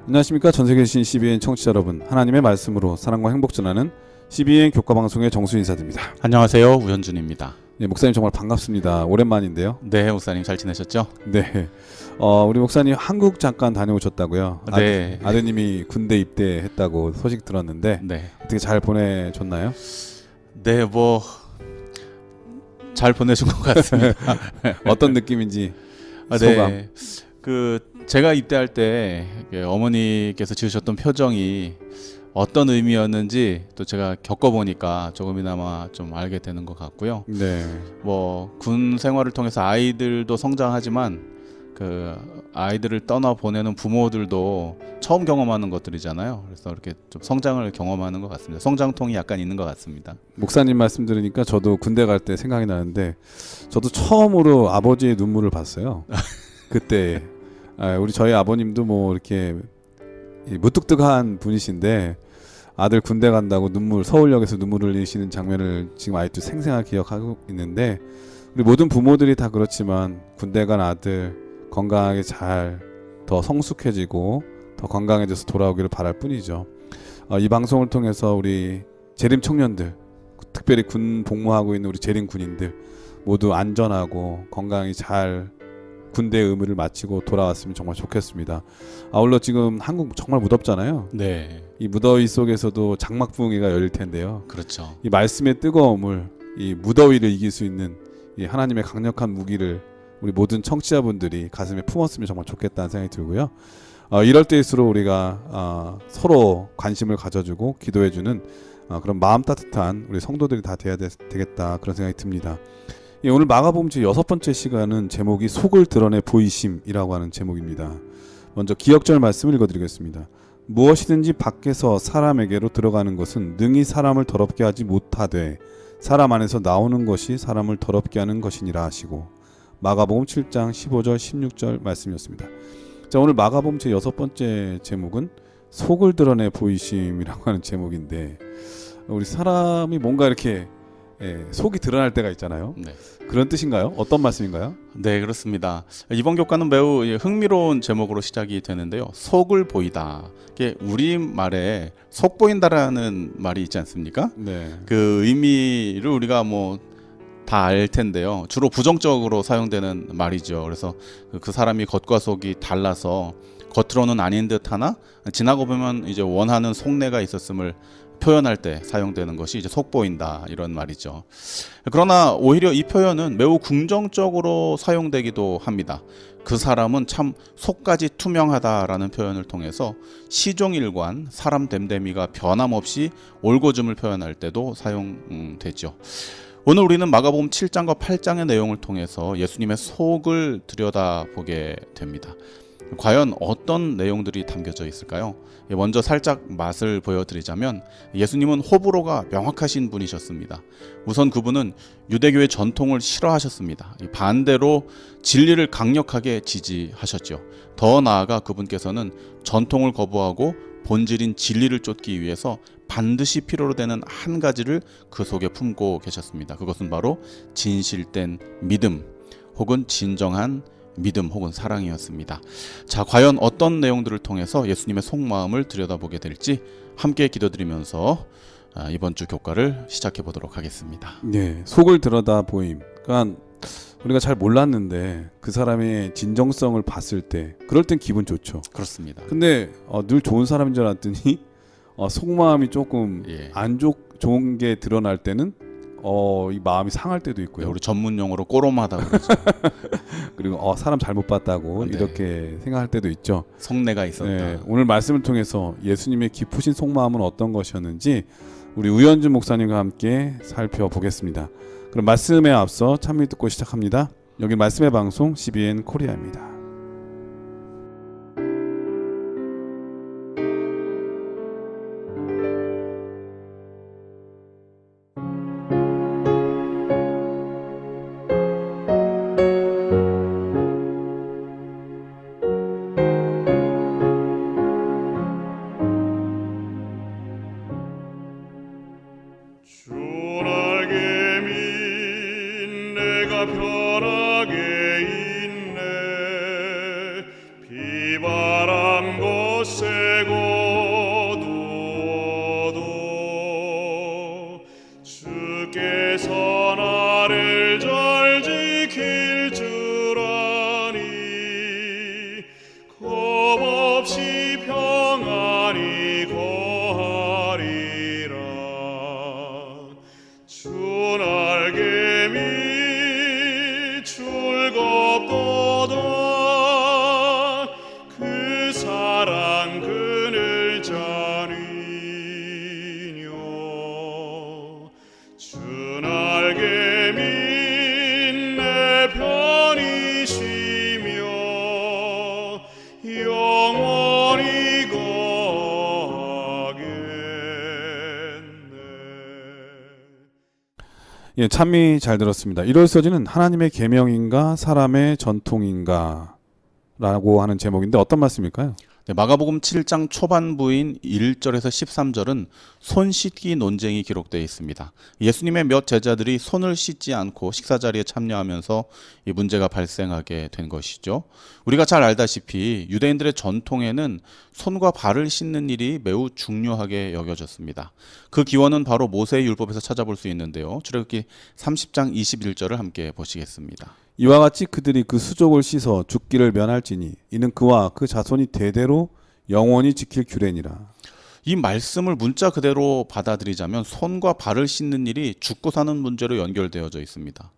안녕하십니까. 전세계 계신 CBN 청취자 여러분, 하나님의 말씀으로 사랑과 행복 전하는 CBN 교과방송의 정수 인사드립니다. 안녕하세요, 우현준입니다. 네, 목사님 정말 반갑습니다. 오랜만인데요. 네, 목사님 잘 지내셨죠? 네, 우리 목사님 한국 잠깐 다녀오셨다고요? 네. 아드님이 군대 입대했다고 소식 들었는데 네. 어떻게 잘 보내줬나요? 네, 뭐 잘 보내준 것 같습니다. 어떤 느낌인지 소감. 네. 제가 입대할 때 어머니께서 지으셨던 표정이 어떤 의미였는지 또 제가 겪어보니까 조금이나마 좀 알게 되는 것 같고요. 네, 뭐 군 생활을 통해서 아이들도 성장하지만 그 아이들을 떠나 보내는 부모들도 처음 경험하는 것들이잖아요. 그래서 이렇게 좀 성장을 경험하는 것 같습니다. 성장통이 약간 있는 것 같습니다. 목사님 말씀 들으니까 저도 군대 갈 때 생각이 나는데 저도 처음으로 아버지의 눈물을 봤어요. 그때 우리 저희 아버님도 뭐 이렇게 무뚝뚝한 분이신데 아들 군대 간다고 서울역에서 눈물을 흘리시는 장면을 지금 아직도 생생하게 기억하고 있는데, 우리 모든 부모들이 다 그렇지만 군대 간 아들 건강하게 잘 더 성숙해지고 더 건강해져서 돌아오기를 바랄 뿐이죠. 이 방송을 통해서 우리 재림 청년들, 특별히 군 복무하고 있는 우리 재림 군인들 모두 안전하고 건강히 잘 군대의 의무를 마치고 돌아왔으면 정말 좋겠습니다. 아울러 지금 한국 정말 무덥잖아요. 네, 이 무더위 속에서도 장막부흥회가 열릴 텐데요. 그렇죠. 이 말씀의 뜨거움을, 이 무더위를 이길 수 있는 이 하나님의 강력한 무기를 우리 모든 청취자분들이 가슴에 품었으면 정말 좋겠다는 생각이 들고요. 이럴 때일수록 우리가 서로 관심을 가져주고 기도해주는 그런 마음 따뜻한 우리 성도들이 다 돼야 되겠다, 그런 생각이 듭니다. 오늘 마가복음 제 6번째 시간은 제목이 속을 드러내 보이심이라고 하는 제목입니다. 먼저 기억절 말씀을 읽어드리겠습니다. 무엇이든지 밖에서 사람에게로 들어가는 것은 능히 사람을 더럽게 하지 못하되 사람 안에서 나오는 것이 사람을 더럽게 하는 것이니라 하시고, 마가복음 7장 15절 16절 말씀이었습니다. 자, 오늘 마가복음 제 6번째 제목은 속을 드러내 보이심이라고 하는 제목인데, 우리 사람이 뭔가 이렇게 속이 드러날 때가 있잖아요. 네. 그런 뜻인가요? 어떤 말씀인가요? 네, 그렇습니다. 이번 교과는 매우 흥미로운 제목으로 시작이 되는데요. 속을 보이다. 이게 우리말에 속 보인다라는 말이 있지 않습니까? 네. 그 의미를 우리가 뭐 다 알 텐데요. 주로 부정적으로 사용되는 말이죠. 그래서 그 사람이 겉과 속이 달라서 겉으로는 아닌 듯하나 지나고 보면 이제 원하는 속내가 있었음을 표현할 때 사용되는 것이 이제 속보인다, 이런 말이죠. 그러나 오히려 이 표현은 매우 긍정적으로 사용되기도 합니다. 그 사람은 참 속까지 투명하다라는 표현을 통해서 시종일관 사람 됨됨이가 변함없이 올곧음을 표현할 때도 사용되죠. 오늘 우리는 마가복음 7장과 8장의 내용을 통해서 예수님의 속을 들여다보게 됩니다. 과연 어떤 내용들이 담겨져 있을까요? 먼저 살짝 맛을 보여드리자면, 예수님은 호불호가 명확하신 분이셨습니다. 우선 그분은 유대교의 전통을 싫어하셨습니다. 반대로 진리를 강력하게 지지하셨죠. 더 나아가 그분께서는 전통을 거부하고 본질인 진리를 쫓기 위해서 반드시 필요로 되는 한 가지를 그 속에 품고 계셨습니다. 그것은 바로 진실된 믿음, 혹은 진정한 믿음, 혹은 사랑이었습니다. 자, 과연 어떤 내용들을 통해서 예수님의 속마음을 들여다보게 될지 함께 기도드리면서 이번 주 교과를 시작해 보도록 하겠습니다. 네, 속을 들여다 보임. 그러니까 우리가 잘 몰랐는데 그 사람의 진정성을 봤을 때, 그럴 땐 기분 좋죠. 그렇습니다. 근데 늘 좋은 사람인 줄 알았더니 속마음이 조금 안 좋은 게 드러날 때는 이 마음이 상할 때도 있고요. 우리 전문 용어로 꼬롬하다고 그러죠. 그리고 사람 잘못 봤다고 이렇게 생각할 때도 있죠. 속내가 있었다. 네, 오늘 말씀을 통해서 예수님의 깊으신 속마음은 어떤 것이었는지 우리 우현준 목사님과 함께 살펴보겠습니다. 그럼 말씀에 앞서 찬미 듣고 시작합니다. 여기 말씀의 방송 CBN 코리아입니다. 주날개민 내가 편하게 있네. 즐겁도다. 그 사랑 그늘 자리뇨. 주 날개 밑내 편이시며 영원히 거하겠네. 예, 참미 잘 들었습니다. 이럴서지는 하나님의 계명인가 사람의 전통인가 라고 하는 제목인데 어떤 말씀일까요? 네, 마가복음 7장 초반부인 1절에서 13절은 손 씻기 논쟁이 기록되어 있습니다. 예수님의 몇 제자들이 손을 씻지 않고 식사 자리에 참여하면서 이 문제가 발생하게 된 것이죠. 우리가 잘 알다시피 유대인들의 전통에는 손과 발을 씻는 일이 매우 중요하게 여겨졌습니다. 그 기원은 바로 모세의 율법에서 찾아볼 수 있는데요. 출애굽기 30장 21절을 함께 보시겠습니다. 이와 같이 그들이 그 수족을 씻어 죽기를 면할지니 이는 그와 그 자손이 대대로 영원히 지킬 규례니라. 이 말씀을 문자 그대로 받아들이자면 손과 발을 씻는 일이 죽고 사는 문제로 연결되어져 있습니다.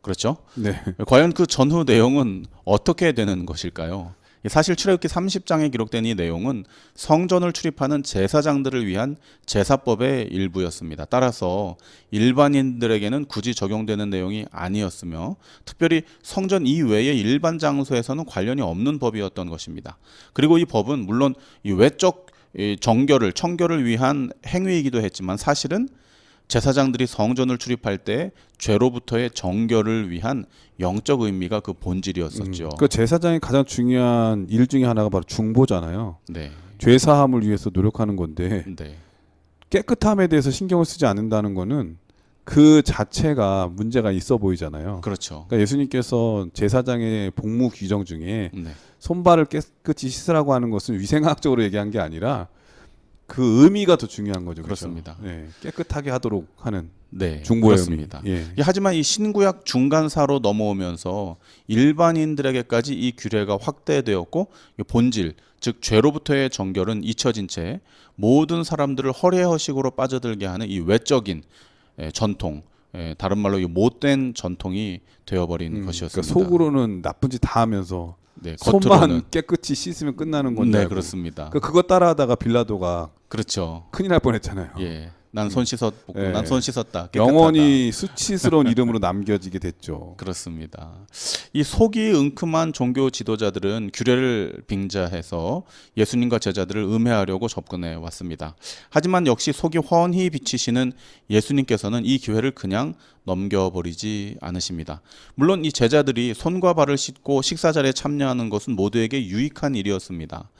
그렇죠? 네. 과연 그 전후 내용은 어떻게 되는 것일까요? 사실 출애굽기 30장에 기록된 이 내용은 성전을 출입하는 제사장들을 위한 제사법의 일부였습니다. 따라서 일반인들에게는 굳이 적용되는 내용이 아니었으며 특별히 성전 이외의 일반 장소에서는 관련이 없는 법이었던 것입니다. 그리고 이 법은 물론 이 외적 청결을 위한 행위이기도 했지만 사실은 제사장들이 성전을 출입할 때 죄로부터의 정결을 위한 영적 의미가 그 본질이었었죠. 그 제사장이 가장 중요한 일 중에 하나가 바로 중보잖아요. 네. 죄 사함을 위해서 노력하는 건데 네. 깨끗함에 대해서 신경을 쓰지 않는다는 거는 그 자체가 문제가 있어 보이잖아요. 그렇죠. 그러니까 예수님께서 제사장의 복무 규정 중에 네. 손발을 깨끗이 씻으라고 하는 것은 위생학적으로 얘기한 게 아니라 그 의미가 더 중요한 거죠. 그렇죠? 그렇습니다. 네, 깨끗하게 하도록 하는 네, 중보의 그렇습니다. 의미. 예. 하지만 이 신구약 중간사로 넘어오면서 일반인들에게까지 이 규례가 확대되었고 본질, 즉 죄로부터의 정결은 잊혀진 채 모든 사람들을 허례허식으로 빠져들게 하는 이 외적인 전통, 다른 말로 이 못된 전통이 되어버린 것이었습니다. 그러니까 속으로는 나쁜 짓 다 하면서 네, 손만 겉으로는 깨끗이 씻으면 끝나는 건데. 네, 그렇습니다. 그거 따라하다가 빌라도가 그렇죠. 큰일 날 뻔했잖아요. 예, 난 손 씻었고, 예. 난 손 씻었다. 깨끗하다. 영원히 수치스러운 이름으로 남겨지게 됐죠. 그렇습니다. 이 속이 은큼한 종교 지도자들은 규례를 빙자해서 예수님과 제자들을 음해하려고 접근해 왔습니다. 하지만 역시 속이 훤히 비치시는 예수님께서는 이 기회를 그냥 넘겨버리지 않으십니다. 물론 이 제자들이 손과 발을 씻고 식사 자리에 참여하는 것은 모두에게 유익한 일이었습니다.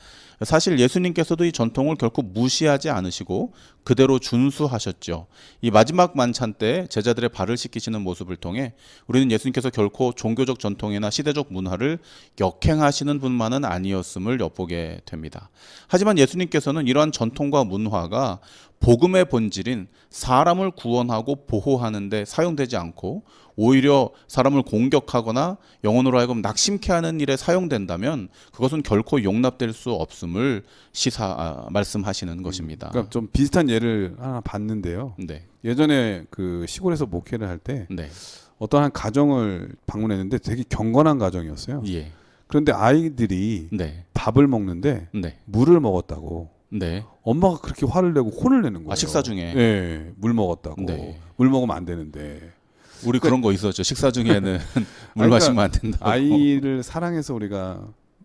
사실 예수님께서도 이 전통을 결코 무시하지 않으시고 그대로 준수하셨죠. 이 마지막 만찬 때 제자들의 발을 씻기시는 모습을 통해 우리는 예수님께서 결코 종교적 전통이나 시대적 문화를 역행하시는 분만은 아니었음을 엿보게 됩니다. 하지만 예수님께서는 이러한 전통과 문화가 복음의 본질인 사람을 구원하고 보호하는 데 사용되지 않고 오히려 사람을 공격하거나 영혼으로 하여금 낙심케 하는 일에 사용된다면 그것은 결코 용납될 수 없음을 말씀하시는 것입니다. 그러니까 좀 비슷한 예를 하나 봤는데요. 네. 예전에 그 시골에서 목회를 할 때 네. 어떤 한 가정을 방문했는데 되게 경건한 가정이었어요. 예. 그런데 아이들이 네. 밥을 먹는데 네. 물을 먹었다고 네. 엄마가 그렇게 화를 내고 혼을 내는 거예요. 식사 중에. 네, 물 먹었다고. 네. 물 먹으면 안 되는데. 우리 그런 거 있었죠. 식사 중에는 물 그러니까 마시면 안 된다고. 아이를 사랑해서 우리가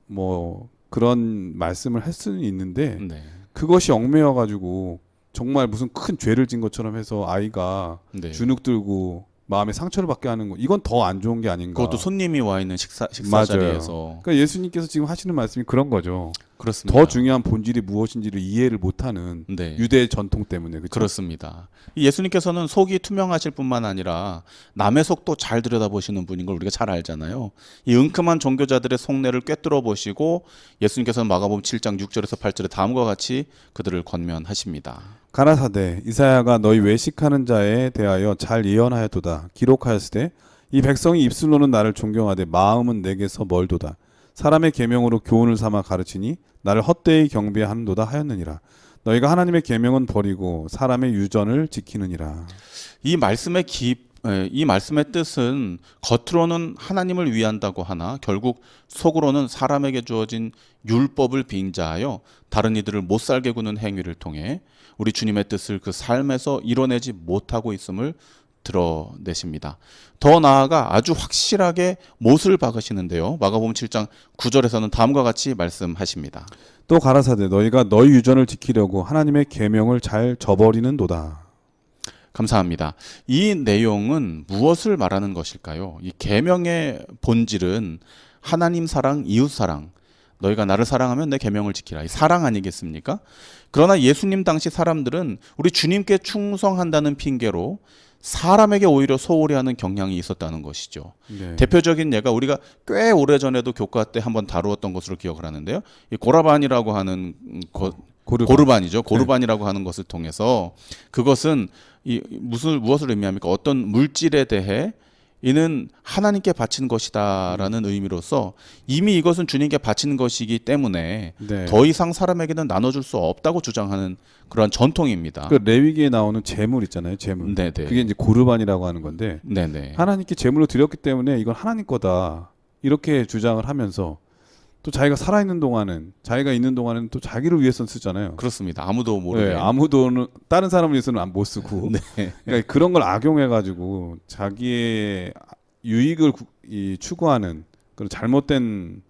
뭐 그런 말씀을 할 수는 있는데 네. 그것이 얽매여 가지고 정말 무슨 큰 죄를 진 것처럼 해서 아이가 네. 주눅 들고 마음에 상처를 받게 하는 거 이건 더 안 좋은 게 아닌가. 그것도 손님이 와 있는 식사 맞아요. 자리에서. 그러니까 예수님께서 지금 하시는 말씀이 그런 거죠. 그렇습니다. 더 중요한 본질이 무엇인지를 이해를 못하는 네. 유대 전통 때문에 그렇죠? 그렇습니다. 이 예수님께서는 속이 투명하실 뿐만 아니라 남의 속도 잘 들여다보시는 분인 걸 우리가 잘 알잖아요. 이 은큼한 종교자들의 속내를 꿰뚫어 보시고 예수님께서는 마가복음 7장 6절에서 8절에 다음과 같이 그들을 권면하십니다. 가라사대 이사야가 너희 외식하는 자에 대하여 잘 예언하였도다. 기록하였으되 이 백성이 입술로는 나를 존경하되 마음은 내게서 멀도다. 사람의 계명으로 교훈을 삼아 가르치니 나를 헛되이 경배하는도다 하였느니라. 너희가 하나님의 계명은 버리고 사람의 유전을 지키느니라. 이 말씀의 이 말씀의 뜻은 겉으로는 하나님을 위한다고 하나 결국 속으로는 사람에게 주어진 율법을 빙자하여 다른 이들을 못 살게 구는 행위를 통해 우리 주님의 뜻을 그 삶에서 이뤄내지 못하고 있음을 드러내십니다. 더 나아가 아주 확실하게 못을 박으시는데요. 마가복음 7장 9절에서는 다음과 같이 말씀하십니다. 또 가라사대 너희가 너희 유전을 지키려고 하나님의 계명을 잘 저버리는도다. 감사합니다. 이 내용은 무엇을 말하는 것일까요? 이 계명의 본질은 하나님 사랑, 이웃 사랑. 너희가 나를 사랑하면 내 계명을 지키라. 이 사랑 아니겠습니까? 그러나 예수님 당시 사람들은 우리 주님께 충성한다는 핑계로 사람에게 오히려 소홀히 하는 경향이 있었다는 것이죠. 네. 대표적인 예가 우리가 꽤 오래전에도 교과 때 한번 다루었던 것으로 기억을 하는데요. 이 고라반이라고 하는 고르반이죠. 고르반이라고 하는 것을 통해서 그것은 무엇을 의미합니까? 어떤 물질에 대해 이는 하나님께 바친 것이다라는 의미로서 이미 이것은 주님께 바친 것이기 때문에 네. 더 이상 사람에게는 나눠줄 수 없다고 주장하는 그러한 전통입니다. 그 레위기에 나오는 제물 있잖아요. 제물. 네네. 그게 이제 고르반이라고 하는 건데 네네. 하나님께 제물로 드렸기 때문에 이건 하나님 거다 이렇게 주장을 하면서 또 자기가 살아있는 동안은 자기가 있는 동안은 또 자기를 위해서 쓰잖아요. 그렇습니다. 아무도 모르게. 네, 아무도 다른 사람을 위해서는 못 쓰고 네. 그러니까 그런 걸 악용해가지고 자기의 유익을 추구하는 그런 잘못된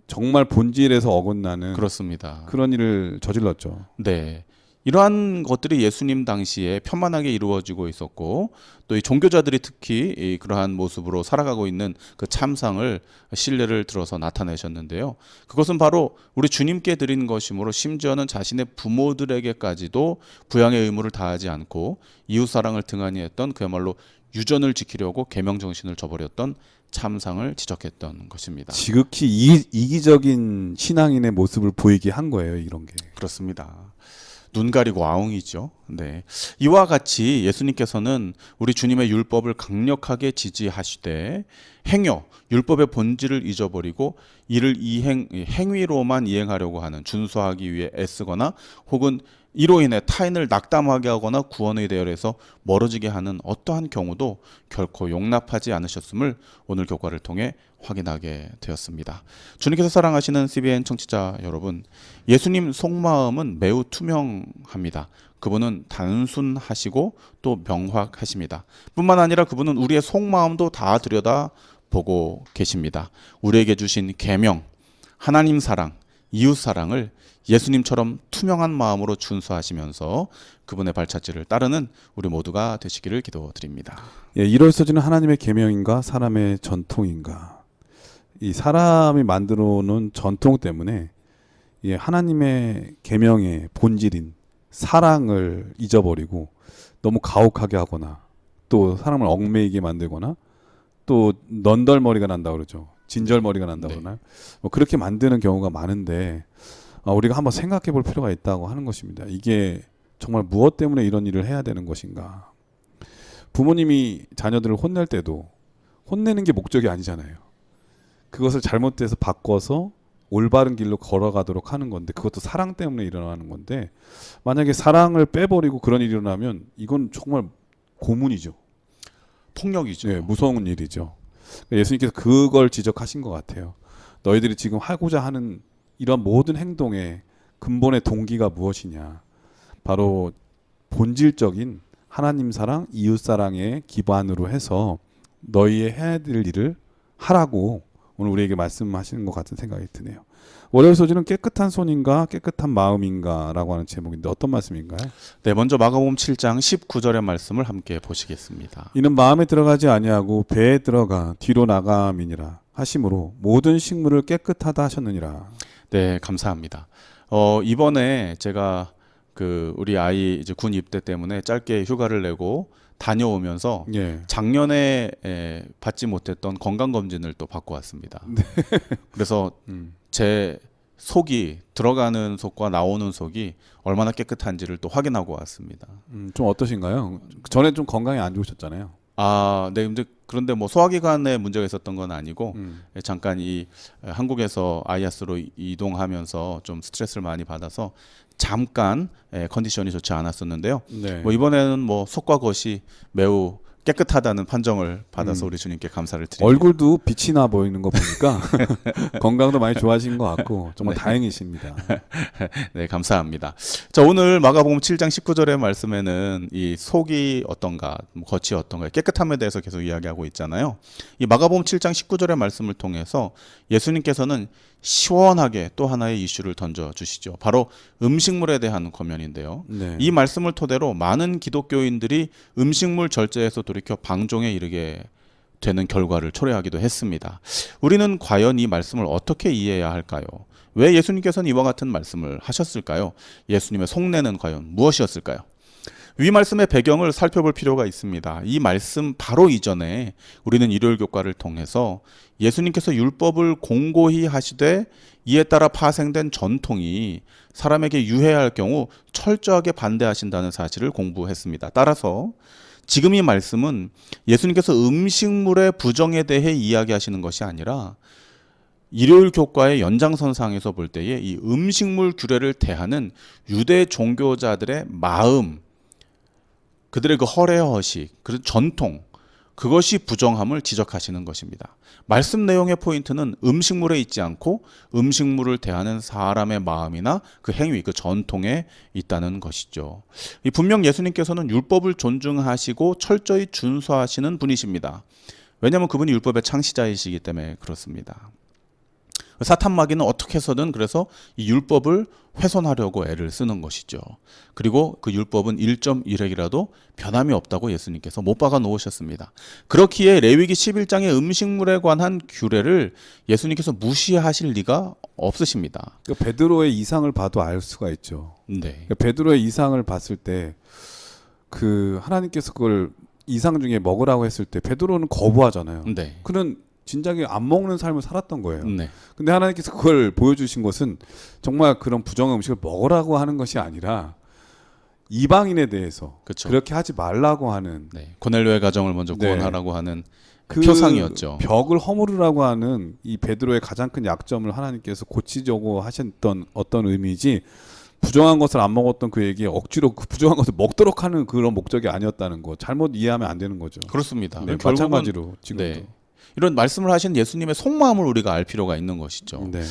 정말 본질에서 어긋나는 그렇습니다. 그런 일을 저질렀죠. 네. 이러한 것들이 예수님 당시에 편만하게 이루어지고 있었고 또 이 종교자들이 특히 그러한 모습으로 살아가고 있는 그 참상을 신뢰를 들어서 나타내셨는데요. 그것은 바로 우리 주님께 드린 것이므로 심지어는 자신의 부모들에게까지도 부양의 의무를 다하지 않고 이웃사랑을 등한히 했던 그야말로 유전을 지키려고 계명 정신을 저버렸던 참상을 지적했던 것입니다. 지극히 이기적인 신앙인의 모습을 보이게 한 거예요. 이런 게. 그렇습니다. 눈 가리고 아웅이죠. 네. 이와 같이 예수님께서는 우리 주님의 율법을 강력하게 지지하시되 행여 율법의 본질을 잊어버리고 이를 행위로만 이행하려고 하는 준수하기 위해 애쓰거나 혹은 이로 인해 타인을 낙담하게 하거나 구원의 대열에서 멀어지게 하는 어떠한 경우도 결코 용납하지 않으셨음을 오늘 교과를 통해 확인하게 되었습니다. 주님께서 사랑하시는 CBN 청취자 여러분, 예수님 속마음은 매우 투명합니다. 그분은 단순하시고 또 명확하십니다. 뿐만 아니라 그분은 우리의 속마음도 다 들여다보고 계십니다. 우리에게 주신 계명, 하나님 사랑, 이웃 사랑을 예수님처럼 투명한 마음으로 준수하시면서 그분의 발자취를 따르는 우리 모두가 되시기를 기도드립니다. 예, 이럴서지는 하나님의 계명인가 사람의 전통인가. 이 사람이 만들어 놓은 전통 때문에 예, 하나님의 계명의 본질인 사랑을 잊어버리고 너무 가혹하게 하거나 또 사람을 얽매이게 만들거나 또 넌덜머리가 난다 그러죠. 진절머리가 난다 그러나요? 뭐 그렇게 만드는 경우가 많은데 우리가 한번 생각해 볼 필요가 있다고 하는 것입니다. 이게 정말 무엇 때문에 이런 일을 해야 되는 것인가. 부모님이 자녀들을 혼낼 때도 혼내는 게 목적이 아니잖아요. 그것을 잘못돼서 바꿔서 올바른 길로 걸어가도록 하는 건데 그것도 사랑 때문에 일어나는 건데 만약에 사랑을 빼버리고 그런 일이 일어나면 이건 정말 고문이죠. 폭력이죠. 네, 무서운 일이죠. 예수님께서 그걸 지적하신 것 같아요. 너희들이 지금 하고자 하는 이런 모든 행동의 근본의 동기가 무엇이냐. 바로 본질적인 하나님 사랑, 이웃 사랑에 기반으로 해서 너희의 해야 될 일을 하라고 오늘 우리에게 말씀하시는 것 같은 생각이 드네요. 월요일 소지는 깨끗한 손인가 깨끗한 마음인가 라고 하는 제목인데 어떤 말씀인가요? 네, 먼저 마가복음 7장 19절의 말씀을 함께 보시겠습니다. 이는 마음에 들어가지 아니하고 배에 들어가 뒤로 나감이니라 하심으로 모든 식물을 깨끗하다 하셨느니라. 네, 감사합니다. 이번에 제가 우리 아이 이제 군 입대 때문에 짧게 휴가를 내고 다녀오면서 예. 작년에 받지 못했던 건강 검진을 또 받고 왔습니다. 네. 그래서 제 속이 들어가는 속과 나오는 속이 얼마나 깨끗한지를 또 확인하고 왔습니다. 좀 어떠신가요? 전에 좀 건강이 안 좋으셨잖아요. 아, 네. 그런데 뭐 소화기관에 문제가 있었던 건 아니고 잠깐 이 한국에서 아이아스로 이동하면서 좀 스트레스를 많이 받아서 잠깐 컨디션이 좋지 않았었는데요. 네. 뭐 이번에는 뭐 속과 겉이 매우 깨끗하다는 판정을 받아서 우리 주님께 감사를 드립니다. 얼굴도 빛이 나 보이는 거 보니까 건강도 많이 좋아진 것 같고 정말 다행이십니다. 네, 감사합니다. 자, 오늘 마가복음 7장 19절의 말씀에는 이 속이 어떤가, 겉이 어떤가, 깨끗함에 대해서 계속 이야기하고 있잖아요. 이 마가복음 7장 19절의 말씀을 통해서 예수님께서는 시원하게 또 하나의 이슈를 던져주시죠. 바로 음식물에 대한 권면인데요. 네. 이 말씀을 토대로 많은 기독교인들이 음식물 절제에서 돌이켜 방종에 이르게 되는 결과를 초래하기도 했습니다. 우리는 과연 이 말씀을 어떻게 이해해야 할까요? 왜 예수님께서는 이와 같은 말씀을 하셨을까요? 예수님의 속내는 과연 무엇이었을까요? 위 말씀의 배경을 살펴볼 필요가 있습니다. 이 말씀 바로 이전에 우리는 일요일 교과를 통해서 예수님께서 율법을 공고히 하시되 이에 따라 파생된 전통이 사람에게 유해할 경우 철저하게 반대하신다는 사실을 공부했습니다. 따라서 지금 이 말씀은 예수님께서 음식물의 부정에 대해 이야기하시는 것이 아니라 일요일 교과의 연장선상에서 볼 때에 이 음식물 규례를 대하는 유대 종교자들의 마음, 그들의 그 허례허식, 그 전통, 그것이 부정함을 지적하시는 것입니다. 말씀 내용의 포인트는 음식물에 있지 않고 음식물을 대하는 사람의 마음이나 그 행위, 그 전통에 있다는 것이죠. 분명 예수님께서는 율법을 존중하시고 철저히 준수하시는 분이십니다. 왜냐하면 그분이 율법의 창시자이시기 때문에 그렇습니다. 사탄 마귀는 어떻게 해서든 그래서 이 율법을 훼손하려고 애를 쓰는 것이죠. 그리고 그 율법은 1.1핵이라도 변함이 없다고 예수님께서 못 박아 놓으셨습니다. 그렇기에 레위기 11장의 음식물에 관한 규례를 예수님께서 무시하실 리가 없으십니다. 그러니까 베드로의 이상을 봐도 알 수가 있죠. 네, 그러니까 베드로의 이상을 봤을 때 그 하나님께서 그걸 이상 중에 먹으라고 했을 때 베드로는 거부하잖아요. 네, 그는 진작에 안 먹는 삶을 살았던 거예요. 네, 근데 하나님께서 그걸 보여주신 것은 정말 그런 부정 음식을 먹으라고 하는 것이 아니라 이방인에 대해서 그렇죠. 그렇게 하지 말라고 하는 네, 고넬료의 가정을 먼저 네. 구원하라고 하는 그 표상이었죠. 벽을 허무르라고 하는 이 베드로의 가장 큰 약점을 하나님께서 고치려고 하셨던 어떤 의미지, 부정한 것을 안 먹었던 그에게 억지로 그 부정한 것을 먹도록 하는 그런 목적이 아니었다는 거, 잘못 이해하면 안 되는 거죠. 그렇습니다. 네, 결국은 마찬가지로 지금도. 네, 이런 말씀을 하신 예수님의 속마음을 우리가 알 필요가 있는 것이죠. 네.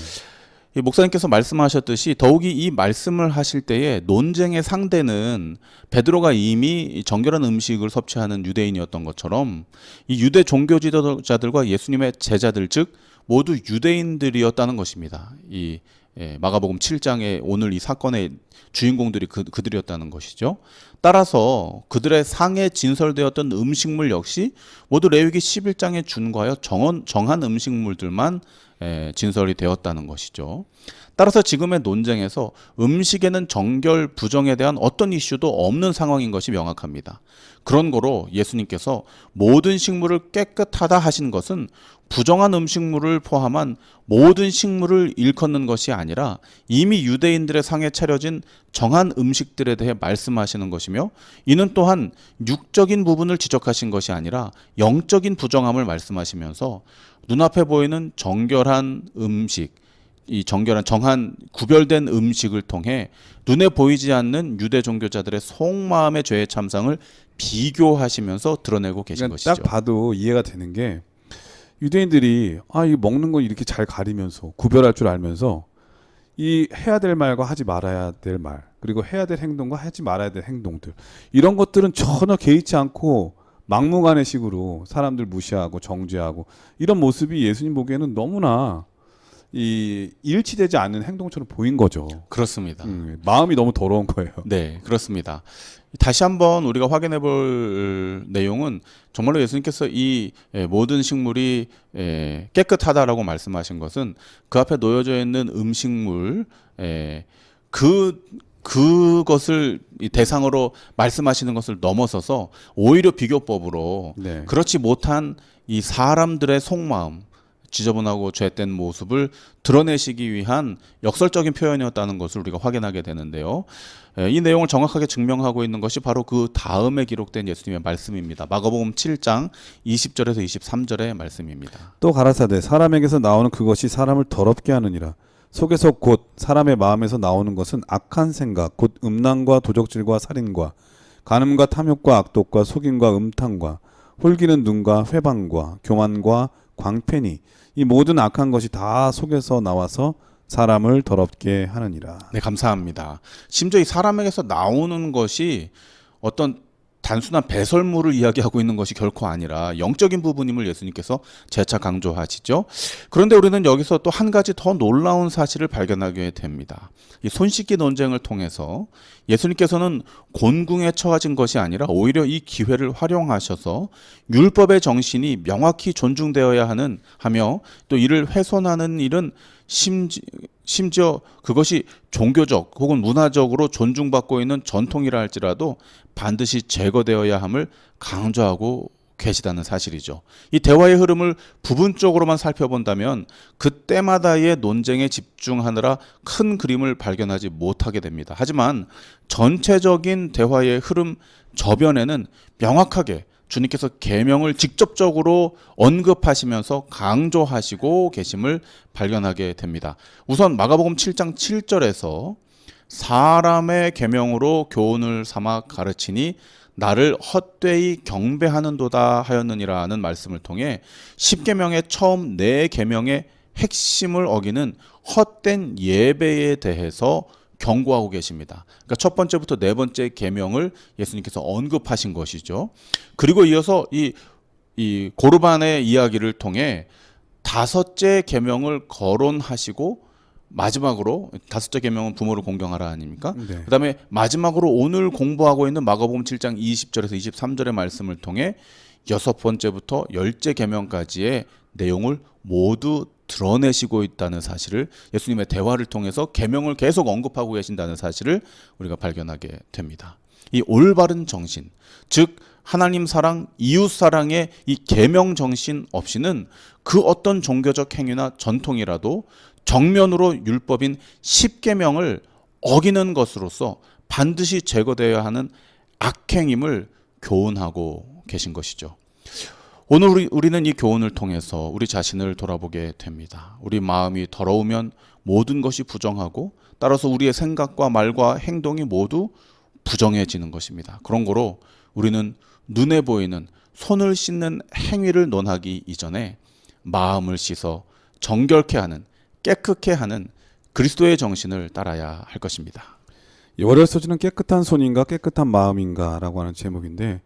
이 목사님께서 말씀하셨듯이 더욱이 이 말씀을 하실 때에 논쟁의 상대는 베드로가 이미 정결한 음식을 섭취하는 유대인이었던 것처럼 이 유대 종교 지도자들과 예수님의 제자들, 즉 모두 유대인들이었다는 것입니다. 이 마가복음 7장에 오늘 이 사건의 주인공들이 그들이었다는 것이죠. 따라서 그들의 상에 진설되었던 음식물 역시 모두 레위기 11장에 준과하여 정한 음식물들만 진설이 되었다는 것이죠. 따라서 지금의 논쟁에서 음식에는 정결 부정에 대한 어떤 이슈도 없는 상황인 것이 명확합니다. 그런 거로 예수님께서 모든 식물을 깨끗하다 하신 것은 부정한 음식물을 포함한 모든 식물을 일컫는 것이 아니라 이미 유대인들의 상에 차려진 정한 음식들에 대해 말씀하시는 것이며, 이는 또한 육적인 부분을 지적하신 것이 아니라 영적인 부정함을 말씀하시면서 눈앞에 보이는 정결한 음식, 이 정결한 정한 구별된 음식을 통해 눈에 보이지 않는 유대 종교자들의 속마음의 죄의 참상을 비교하시면서 드러내고 계신 그러니까 것이죠. 딱 봐도 이해가 되는 게, 유대인들이 이 먹는 거 이렇게 잘 가리면서 구별할 줄 알면서 이 해야 될 말과 하지 말아야 될 말, 그리고 해야 될 행동과 하지 말아야 될 행동들, 이런 것들은 전혀 개의치 않고 막무가내식으로 사람들 무시하고 정죄하고, 이런 모습이 예수님 보기에는 너무나 이 일치되지 않는 행동처럼 보인 거죠. 그렇습니다. 마음이 너무 더러운 거예요. 네, 그렇습니다. 다시 한번 우리가 확인해 볼 내용은 정말로 예수님께서 이 모든 식물이 깨끗하다라고 말씀하신 것은 그 앞에 놓여져 있는 음식물, 그것을 대상으로 말씀하시는 것을 넘어서서 오히려 비교법으로 네. 그렇지 못한 이 사람들의 속마음, 지저분하고 죄된 모습을 드러내시기 위한 역설적인 표현이었다는 것을 우리가 확인하게 되는데요. 이 내용을 정확하게 증명하고 있는 것이 바로 그 다음에 기록된 예수님의 말씀입니다. 마가복음 7장 20절에서 23절의 말씀입니다. 또 가라사대 사람에게서 나오는 그것이 사람을 더럽게 하느니라. 속에서 곧 사람의 마음에서 나오는 것은 악한 생각, 곧 음란과 도적질과 살인과 간음과 탐욕과 악독과 속임과 음탕과 홀기는 눈과 회방과 교만과 광패니 이 모든 악한 것이 다 속에서 나와서 사람을 더럽게 하느니라. 네, 감사합니다. 심지어 이 사람에게서 나오는 것이 어떤 단순한 배설물을 이야기하고 있는 것이 결코 아니라 영적인 부분임을 예수님께서 재차 강조하시죠. 그런데 우리는 여기서 또 한 가지 더 놀라운 사실을 발견하게 됩니다. 이 손씻기 논쟁을 통해서 예수님께서는 곤궁에 처하신 것이 아니라 오히려 이 기회를 활용하셔서 율법의 정신이 명확히 존중되어야 하며 또 이를 훼손하는 일은 심지어 그것이 종교적 혹은 문화적으로 존중받고 있는 전통이라 할지라도 반드시 제거되어야 함을 강조하고 계시다는 사실이죠. 이 대화의 흐름을 부분적으로만 살펴본다면 그때마다의 논쟁에 집중하느라 큰 그림을 발견하지 못하게 됩니다. 하지만 전체적인 대화의 흐름 저변에는 명확하게 주님께서 계명을 직접적으로 언급하시면서 강조하시고 계심을 발견하게 됩니다. 우선 마가복음 7장 7절에서 사람의 계명으로 교훈을 삼아 가르치니 나를 헛되이 경배하는도다 하였느니라는 말씀을 통해 10계명의 처음 4계명의 핵심을 어기는 헛된 예배에 대해서 경고하고 계십니다. 그러니까 첫 번째부터 네 번째 계명을 예수님께서 언급하신 것이죠. 그리고 이어서 이 고르반의 이야기를 통해 다섯째 계명을 거론하시고 마지막으로 다섯째 계명은 부모를 공경하라 아닙니까? 네. 그다음에 마지막으로 오늘 공부하고 있는 마가복음 7장 20절에서 23절의 말씀을 통해 여섯 번째부터 열째 계명까지의 내용을 모두 드러내시고 있다는 사실을 예수님의 대화를 통해서 계명을 계속 언급하고 계신다는 사실을 우리가 발견하게 됩니다. 이 올바른 정신, 즉 하나님 사랑, 이웃 사랑의 이 계명 정신 없이는 그 어떤 종교적 행위나 전통이라도 정면으로 율법인 10계명을 어기는 것으로서 반드시 제거되어야 하는 악행임을 교훈하고 계신 것이죠. 오늘 우리는 이 교훈을 통해서 우리 자신을 돌아보게 됩니다. 우리 마음이 더러우면 모든 것이 부정하고 따라서 우리의 생각과 말과 행동이 모두 부정해지는 것입니다. 그런 거로 우리는 눈에 보이는 손을 씻는 행위를 논하기 이전에 마음을 씻어 정결케 하는, 깨끗게 하는 그리스도의 정신을 따라야 할 것입니다. 월요일 소지는 깨끗한 손인가 깨끗한 마음인가 라고 하는 제목인데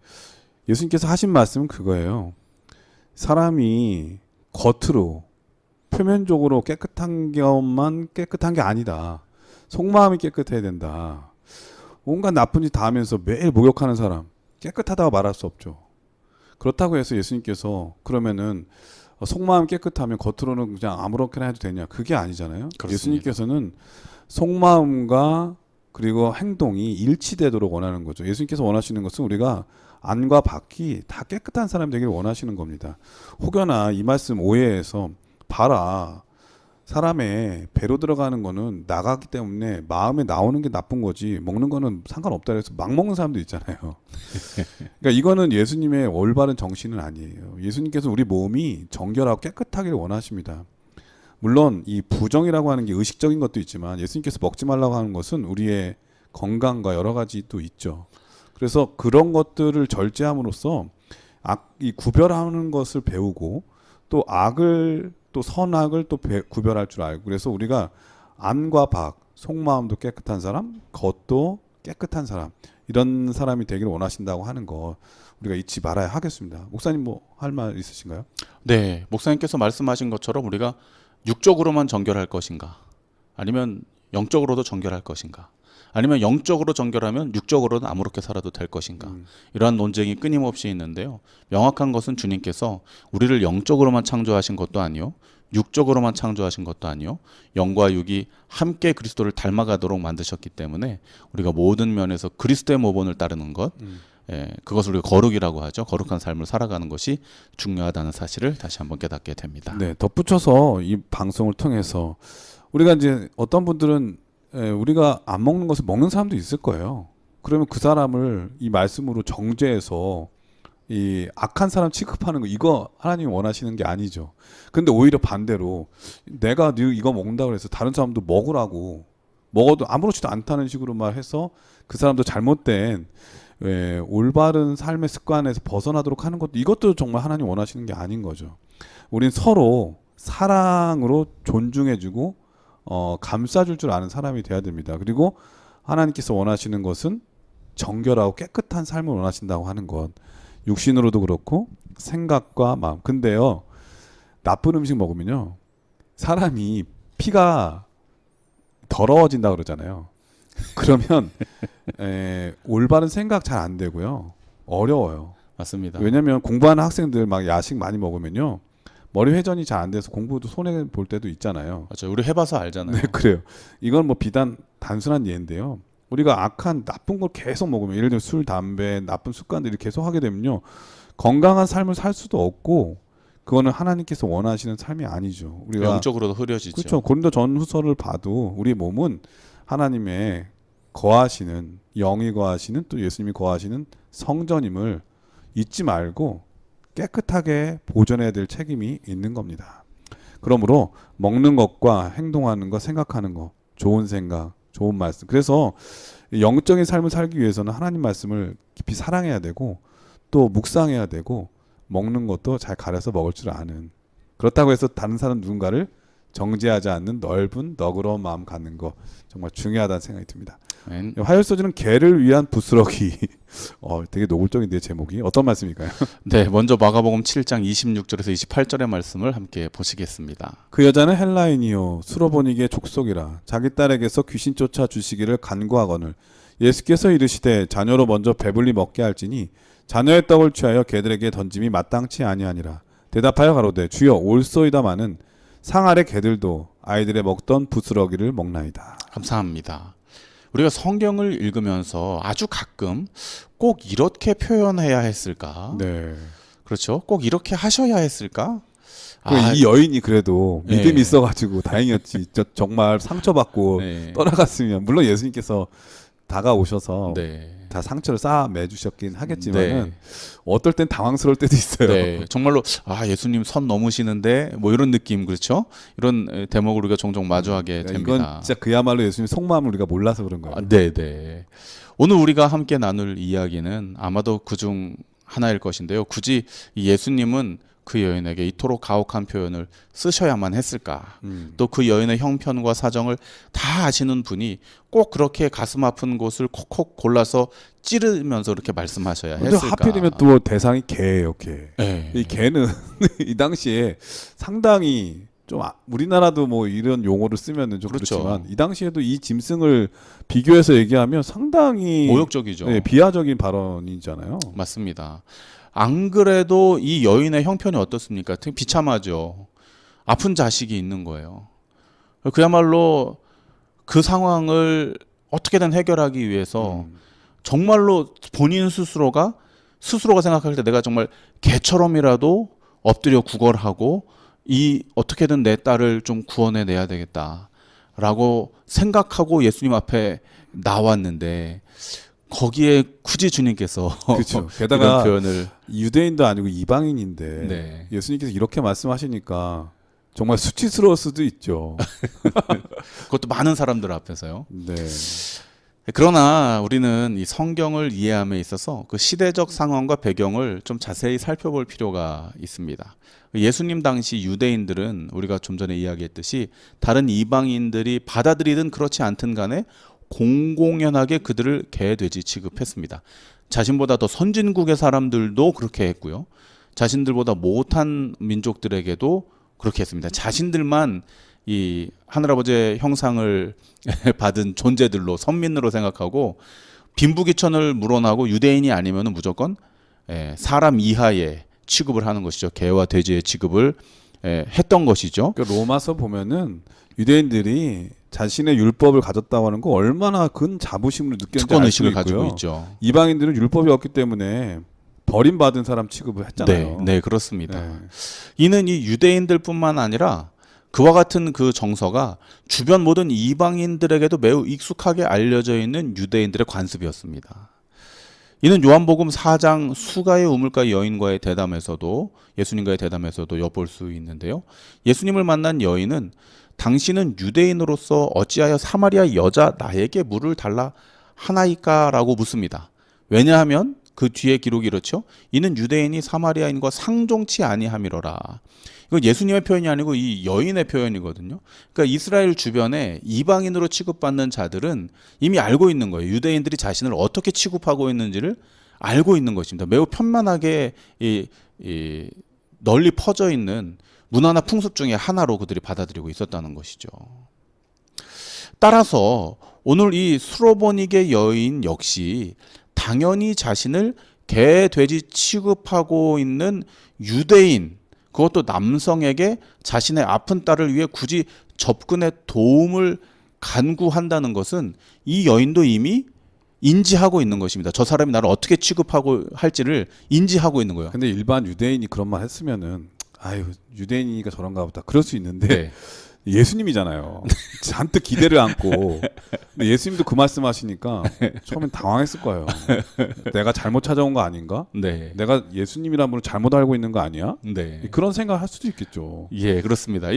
예수님께서 하신 말씀은 그거예요. 사람이 겉으로 표면적으로 깨끗한 것만 깨끗한 게 아니다. 속마음이 깨끗해야 된다. 온갖 나쁜 짓 다 하면서 매일 목욕하는 사람 깨끗하다고 말할 수 없죠. 그렇다고 해서 예수님께서 그러면은 속마음 깨끗하면 겉으로는 그냥 아무렇게나 해도 되냐? 그게 아니잖아요. 그렇습니다. 예수님께서는 속마음과 그리고 행동이 일치되도록 원하는 거죠. 예수님께서 원하시는 것은 우리가 안과 밖이 다 깨끗한 사람이 되기를 원하시는 겁니다. 혹여나 이 말씀 오해해서 봐라. 사람의 배로 들어가는 거는 나가기 때문에 마음에 나오는 게 나쁜 거지 먹는 거는 상관없다 그래서 막 먹는 사람도 있잖아요. 그러니까 이거는 예수님의 올바른 정신은 아니에요. 예수님께서 우리 몸이 정결하고 깨끗하기를 원하십니다. 물론 이 부정이라고 하는 게 의식적인 것도 있지만 예수님께서 먹지 말라고 하는 것은 우리의 건강과 여러 가지 또 있죠. 그래서 그런 것들을 절제함으로써 이 구별하는 것을 배우고 또 악을 또 선악을 또 구별할 줄 알고 그래서 우리가 안과 밖, 속마음도 깨끗한 사람, 겉도 깨끗한 사람 이런 사람이 되기를 원하신다고 하는 거 우리가 잊지 말아야 하겠습니다. 목사님 뭐 할 말 있으신가요? 네, 목사님께서 말씀하신 것처럼 우리가 육적으로만 정결할 것인가 아니면 영적으로도 정결할 것인가 아니면 영적으로 정결하면 육적으로는 아무렇게 살아도 될 것인가 이러한 논쟁이 끊임없이 있는데요. 명확한 것은 주님께서 우리를 영적으로만 창조하신 것도 아니요 육적으로만 창조하신 것도 아니요 영과 육이 함께 그리스도를 닮아가도록 만드셨기 때문에 우리가 모든 면에서 그리스도의 모본을 따르는 것 그것을 우리가 거룩이라고 하죠. 거룩한 삶을 살아가는 것이 중요하다는 사실을 다시 한번 깨닫게 됩니다. 네, 덧붙여서 이 방송을 통해서 우리가 이제 어떤 분들은 우리가 안 먹는 것을 먹는 사람도 있을 거예요. 그러면 그 사람을 이 말씀으로 정죄해서 이 악한 사람 취급하는 거 이거 하나님이 원하시는 게 아니죠. 근데 오히려 반대로 내가 이거 먹는다고 해서 다른 사람도 먹으라고 먹어도 아무렇지도 않다는 식으로 말해서 그 사람도 잘못된 올바른 삶의 습관에서 벗어나도록 하는 것도 이것도 정말 하나님 원하시는 게 아닌 거죠. 우린 서로 사랑으로 존중해주고 감싸줄 줄 아는 사람이 돼야 됩니다. 그리고 하나님께서 원하시는 것은 정결하고 깨끗한 삶을 원하신다고 하는 것. 육신으로도 그렇고 생각과 마음. 근데요, 나쁜 음식 먹으면요, 사람이 피가 더러워진다 그러잖아요. 그러면 올바른 생각 잘 안 되고요, 어려워요. 맞습니다. 왜냐하면 공부하는 학생들 막 야식 많이 먹으면요, 머리 회전이 잘 안 돼서 공부도 손해 볼 때도 있잖아요. 맞죠. 우리 해봐서 알잖아요. 네, 그래요. 이건 뭐 비단 단순한 예인데요. 우리가 악한 나쁜 걸 계속 먹으면, 예를 들면 술, 담배, 나쁜 습관들을 계속 하게 되면요, 건강한 삶을 살 수도 없고, 그거는 하나님께서 원하시는 삶이 아니죠. 우리가 영적으로도 흐려지죠. 그렇죠. 고린도 전후서를 봐도 우리 몸은 하나님의 거하시는, 영이 거하시는, 또 예수님이 거하시는 성전임을 잊지 말고 깨끗하게 보존해야 될 책임이 있는 겁니다. 그러므로 먹는 것과 행동하는 것, 생각하는 것, 좋은 생각, 좋은 말씀. 그래서 영적인 삶을 살기 위해서는 하나님 말씀을 깊이 사랑해야 되고, 또 묵상해야 되고, 먹는 것도 잘 가려서 먹을 줄 아는, 그렇다고 해서 다른 사람 누군가를 정죄하지 않는 넓은 너그러운 마음 갖는 거 정말 중요하다는 생각이 듭니다. 화요소지는 개를 위한 부스러기. 되게 노골적인데 제목이 어떤 말씀일까요? 네, 먼저 마가복음 7장 26절에서 28절의 말씀을 함께 보시겠습니다. 그 여자는 헬라인이요 수로보니게 족속이라 자기 딸에게서 귀신 쫓아 주시기를 간구하거늘 예수께서 이르시되 자녀로 먼저 배불리 먹게 할지니 자녀의 떡을 취하여 개들에게 던짐이 마땅치 아니하니라. 대답하여 가로되 주여 올소이다마는 상 아래 개들도 아이들의 먹던 부스러기를 먹나이다. 감사합니다. 우리가 성경을 읽으면서 아주 가끔 꼭 이렇게 표현해야 했을까? 네. 그렇죠. 꼭 이렇게 하셔야 했을까? 이 여인이 그래도 믿음이 네. 있어가지고 다행이었지. 정말 상처받고 네. 떠나갔으면, 물론 예수님께서 다가오셔서 네. 다 상처를 쌓아 매주셨긴 하겠지만은 네. 어떨 땐 당황스러울 때도 있어요. 네, 정말로 예수님 선 넘으시는데 뭐 이런 느낌, 그렇죠? 이런 대목을 우리가 종종 마주하게 됩니다. 이건 진짜 그야말로 예수님 속마음을 우리가 몰라서 그런 거예요. 네, 네. 오늘 우리가 함께 나눌 이야기는 아마도 그중 하나일 것인데요. 굳이 이 예수님은 그 여인에게 이토록 가혹한 표현을 쓰셔야만 했을까? 또 그 여인의 형편과 사정을 다 아시는 분이 꼭 그렇게 가슴 아픈 곳을 콕콕 골라서 찌르면서 이렇게 말씀하셔야 근데 했을까? 하필이면 또 대상이 개예요, 개. 네. 이 개는 이 당시에 상당히 좀 우리나라도 뭐 이런 용어를 쓰면은 좀 그렇죠. 그렇지만 이 당시에도 이 짐승을 비교해서 얘기하면 상당히 모욕적이죠. 네, 비하적인 발언이잖아요. 맞습니다. 안 그래도 이 여인의 형편이 어떻습니까? 되게 비참하죠. 아픈 자식이 있는 거예요. 그야말로 그 상황을 어떻게든 해결하기 위해서 정말로 본인 스스로가 생각할 때 내가 정말 개처럼이라도 엎드려 구걸하고 어떻게든 내 딸을 좀 구원해내야 되겠다라고 생각하고 예수님 앞에 나왔는데 거기에 굳이 주님께서 그렇죠. 게다가 이런 표현을 유대인도 아니고 이방인인데 네. 예수님께서 이렇게 말씀하시니까 정말 수치스러울 수도 있죠. 그것도 많은 사람들 앞에서요. 네. 그러나 우리는 이 성경을 이해함에 있어서 그 시대적 상황과 배경을 좀 자세히 살펴볼 필요가 있습니다. 예수님 당시 유대인들은 우리가 좀 전에 이야기했듯이 다른 이방인들이 받아들이든 그렇지 않든 간에 공공연하게 그들을 개, 돼지 취급했습니다. 자신보다 더 선진국의 사람들도 그렇게 했고요. 자신들보다 못한 민족들에게도 그렇게 했습니다. 자신들만 이 하늘아버지의 형상을 받은 존재들로, 선민으로 생각하고 빈부귀천을 물어나고 유대인이 아니면 무조건 사람 이하의 취급을 하는 것이죠. 개와 돼지의 취급을 했던 것이죠. 그러니까 로마서 보면은 유대인들이 자신의 율법을 가졌다고 하는 거 얼마나 큰 자부심으로 느꼈는지 특권 알 수 의식을 있고요. 가지고 있죠. 이방인들은 율법이 없기 때문에 버림받은 사람 취급을 했잖아요. 네, 그렇습니다. 네. 이는 이 유대인들뿐만 아니라 그와 같은 그 정서가 주변 모든 이방인들에게도 매우 익숙하게 알려져 있는 유대인들의 관습이었습니다. 이는 요한복음 4장 수가의 우물가 여인과의 대담에서도, 예수님과의 대담에서도 엿볼 수 있는데요. 예수님을 만난 여인은 당신은 유대인으로서 어찌하여 사마리아 여자 나에게 물을 달라 하나이까라고 묻습니다. 왜냐하면 그 뒤에 기록이 이렇죠. 이는 유대인이 사마리아인과 상종치 아니함이로라. 이건 예수님의 표현이 아니고 이 여인의 표현이거든요. 그러니까 이스라엘 주변에 이방인으로 취급받는 자들은 이미 알고 있는 거예요. 유대인들이 자신을 어떻게 취급하고 있는지를 알고 있는 것입니다. 매우 편만하게 널리 퍼져 있는 문화나 풍습 중에 하나로 그들이 받아들이고 있었다는 것이죠. 따라서 오늘 이 수로보닉의 여인 역시 당연히 자신을 개, 돼지 취급하고 있는 유대인, 그것도 남성에게 자신의 아픈 딸을 위해 굳이 접근해 도움을 간구한다는 것은 이 여인도 이미 인지하고 있는 것입니다. 저 사람이 나를 어떻게 취급하고 할지를 인지하고 있는 거예요. 근데 일반 유대인이 그런 말 했으면은 아유 유대인이니까 저런가 보다 그럴 수 있는데 네. 예수님이잖아요. 잔뜩 기대를 안고 근데 예수님도 그 말씀하시니까 처음엔 당황했을 거예요. 내가 잘못 찾아온 거 아닌가? 네. 내가 예수님이란 분을 잘못 알고 있는 거 아니야? 네. 그런 생각을 할 수도 있겠죠. 예, 그렇습니다.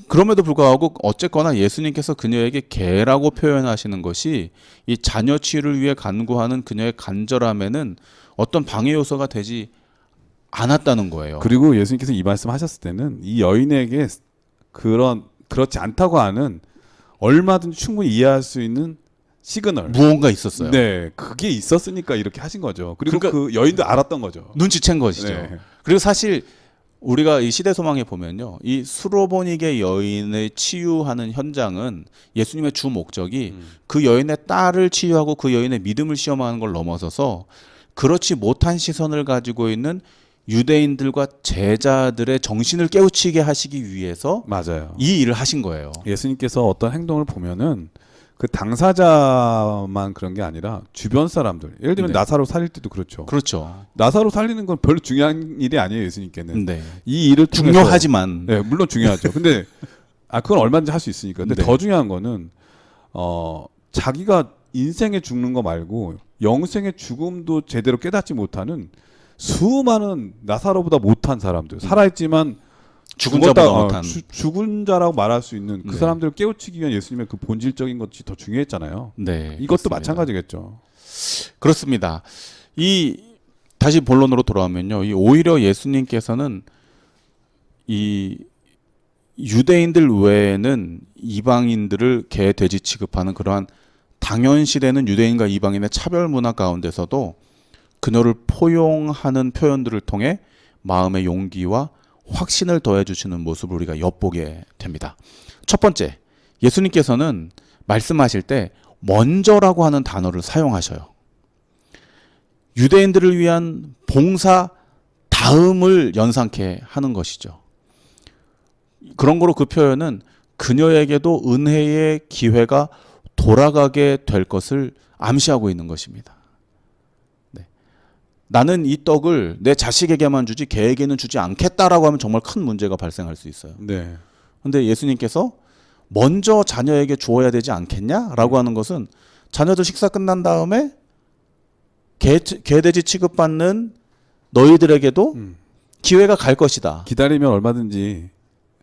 그럼에도 불구하고 어쨌거나 예수님께서 그녀에게 개라고 표현하시는 것이 이 자녀 치유를 위해 간구하는 그녀의 간절함에는 어떤 방해 요소가 되지 않았다는 거예요. 그리고 예수님께서 이 말씀하셨을 때는 이 여인에게 그렇지 않다고 하는 얼마든지 충분히 이해할 수 있는 시그널 무언가 있었어요. 네, 그게 있었으니까 이렇게 하신 거죠. 그리고 그러니까 그 여인도 알았던 거죠. 눈치챈 것이죠. 네. 그리고 사실 우리가 이 시대 소망에 보면요, 이 수로보닉의 여인을 치유하는 현장은 예수님의 주 목적이 그 여인의 딸을 치유하고 그 여인의 믿음을 시험하는 걸 넘어서서 그렇지 못한 시선을 가지고 있는 유대인들과 제자들의 정신을 깨우치게 하시기 위해서 맞아요. 이 일을 하신 거예요. 예수님께서 어떤 행동을 보면은 그 당사자만 그런 게 아니라 주변 사람들, 예를 들면 네. 나사로 살릴 때도 그렇죠. 그렇죠. 나사로 살리는 건 별로 중요한 일이 아니에요. 예수님께는 네. 이 일을 통해서 중요하지만 네, 물론 중요하죠. 근데 그건 얼마든지 할 수 있으니까. 근데 네. 더 중요한 거는 자기가 인생에 죽는 거 말고 영생의 죽음도 제대로 깨닫지 못하는 수많은 나사로보다 못한 사람들, 살아있지만 죽은 죽었다- 자보다 못한. 죽은 자라고 말할 수 있는 그 네. 사람들을 깨우치기 위한 예수님의 그 본질적인 것이 더 중요했잖아요. 네, 이것도 그렇습니다. 마찬가지겠죠. 그렇습니다. 다시 본론으로 돌아오면요, 오히려 예수님께서는 이 유대인들 외에는 이방인들을 개, 돼지 취급하는 그러한 당연시되는 유대인과 이방인의 차별 문화 가운데서도 그녀를 포용하는 표현들을 통해 마음의 용기와 확신을 더해주시는 모습을 우리가 엿보게 됩니다. 첫 번째, 예수님께서는 말씀하실 때 먼저라고 하는 단어를 사용하셔요. 유대인들을 위한 봉사 다음을 연상케 하는 것이죠. 그런 거로 그 표현은 그녀에게도 은혜의 기회가 돌아가게 될 것을 암시하고 있는 것입니다. 네. 나는 이 떡을 내 자식에게만 주지 개에게는 주지 않겠다라고 하면 정말 큰 문제가 발생할 수 있어요. 네. 그런데 예수님께서 먼저 자녀에게 주어야 되지 않겠냐라고 하는 것은 자녀들 식사 끝난 다음에 개돼지 취급받는 너희들에게도 기회가 갈 것이다. 기다리면 얼마든지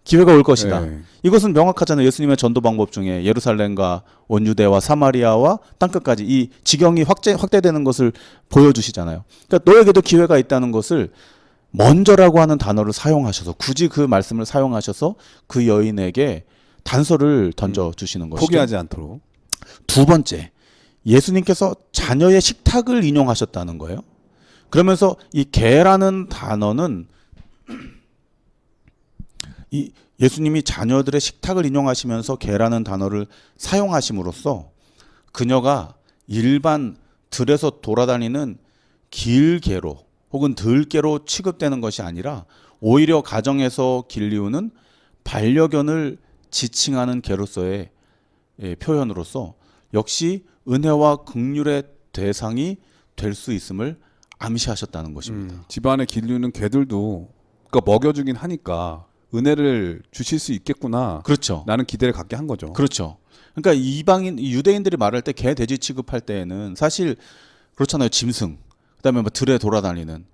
기회가 올 것이다. 네. 이것은 명확하잖아요. 예수님의 전도 방법 중에 예루살렘과 온 유대와 사마리아와 땅끝까지 이 지경이 확대되는 것을 보여주시잖아요. 그러니까 너에게도 기회가 있다는 것을 먼저라고 하는 단어를 사용하셔서 굳이 그 말씀을 사용하셔서 그 여인에게 단서를 던져주시는 것이죠. 포기하지 않도록. 두 번째, 예수님께서 자녀의 식탁을 인용하셨다는 거예요. 그러면서 이 개라는 단어는 이 예수님이 자녀들의 식탁을 인용하시면서 개라는 단어를 사용하심으로써 그녀가 일반 들에서 돌아다니는 길개로 혹은 들개로 취급되는 것이 아니라 오히려 가정에서 길리우는 반려견을 지칭하는 개로서의 표현으로서 역시 은혜와 긍휼의 대상이 될 수 있음을 암시하셨다는 것입니다. 집안에 기르는 개들도 그러니까 먹여주긴 하니까 은혜를 주실 수 있겠구나. 그렇죠. 나는 기대를 갖게 한 거죠. 그렇죠. 그러니까 유대인들이 말할 때 개, 돼지 취급할 때에는 사실 그렇잖아요. 짐승, 그다음에 뭐 들에 돌아다니는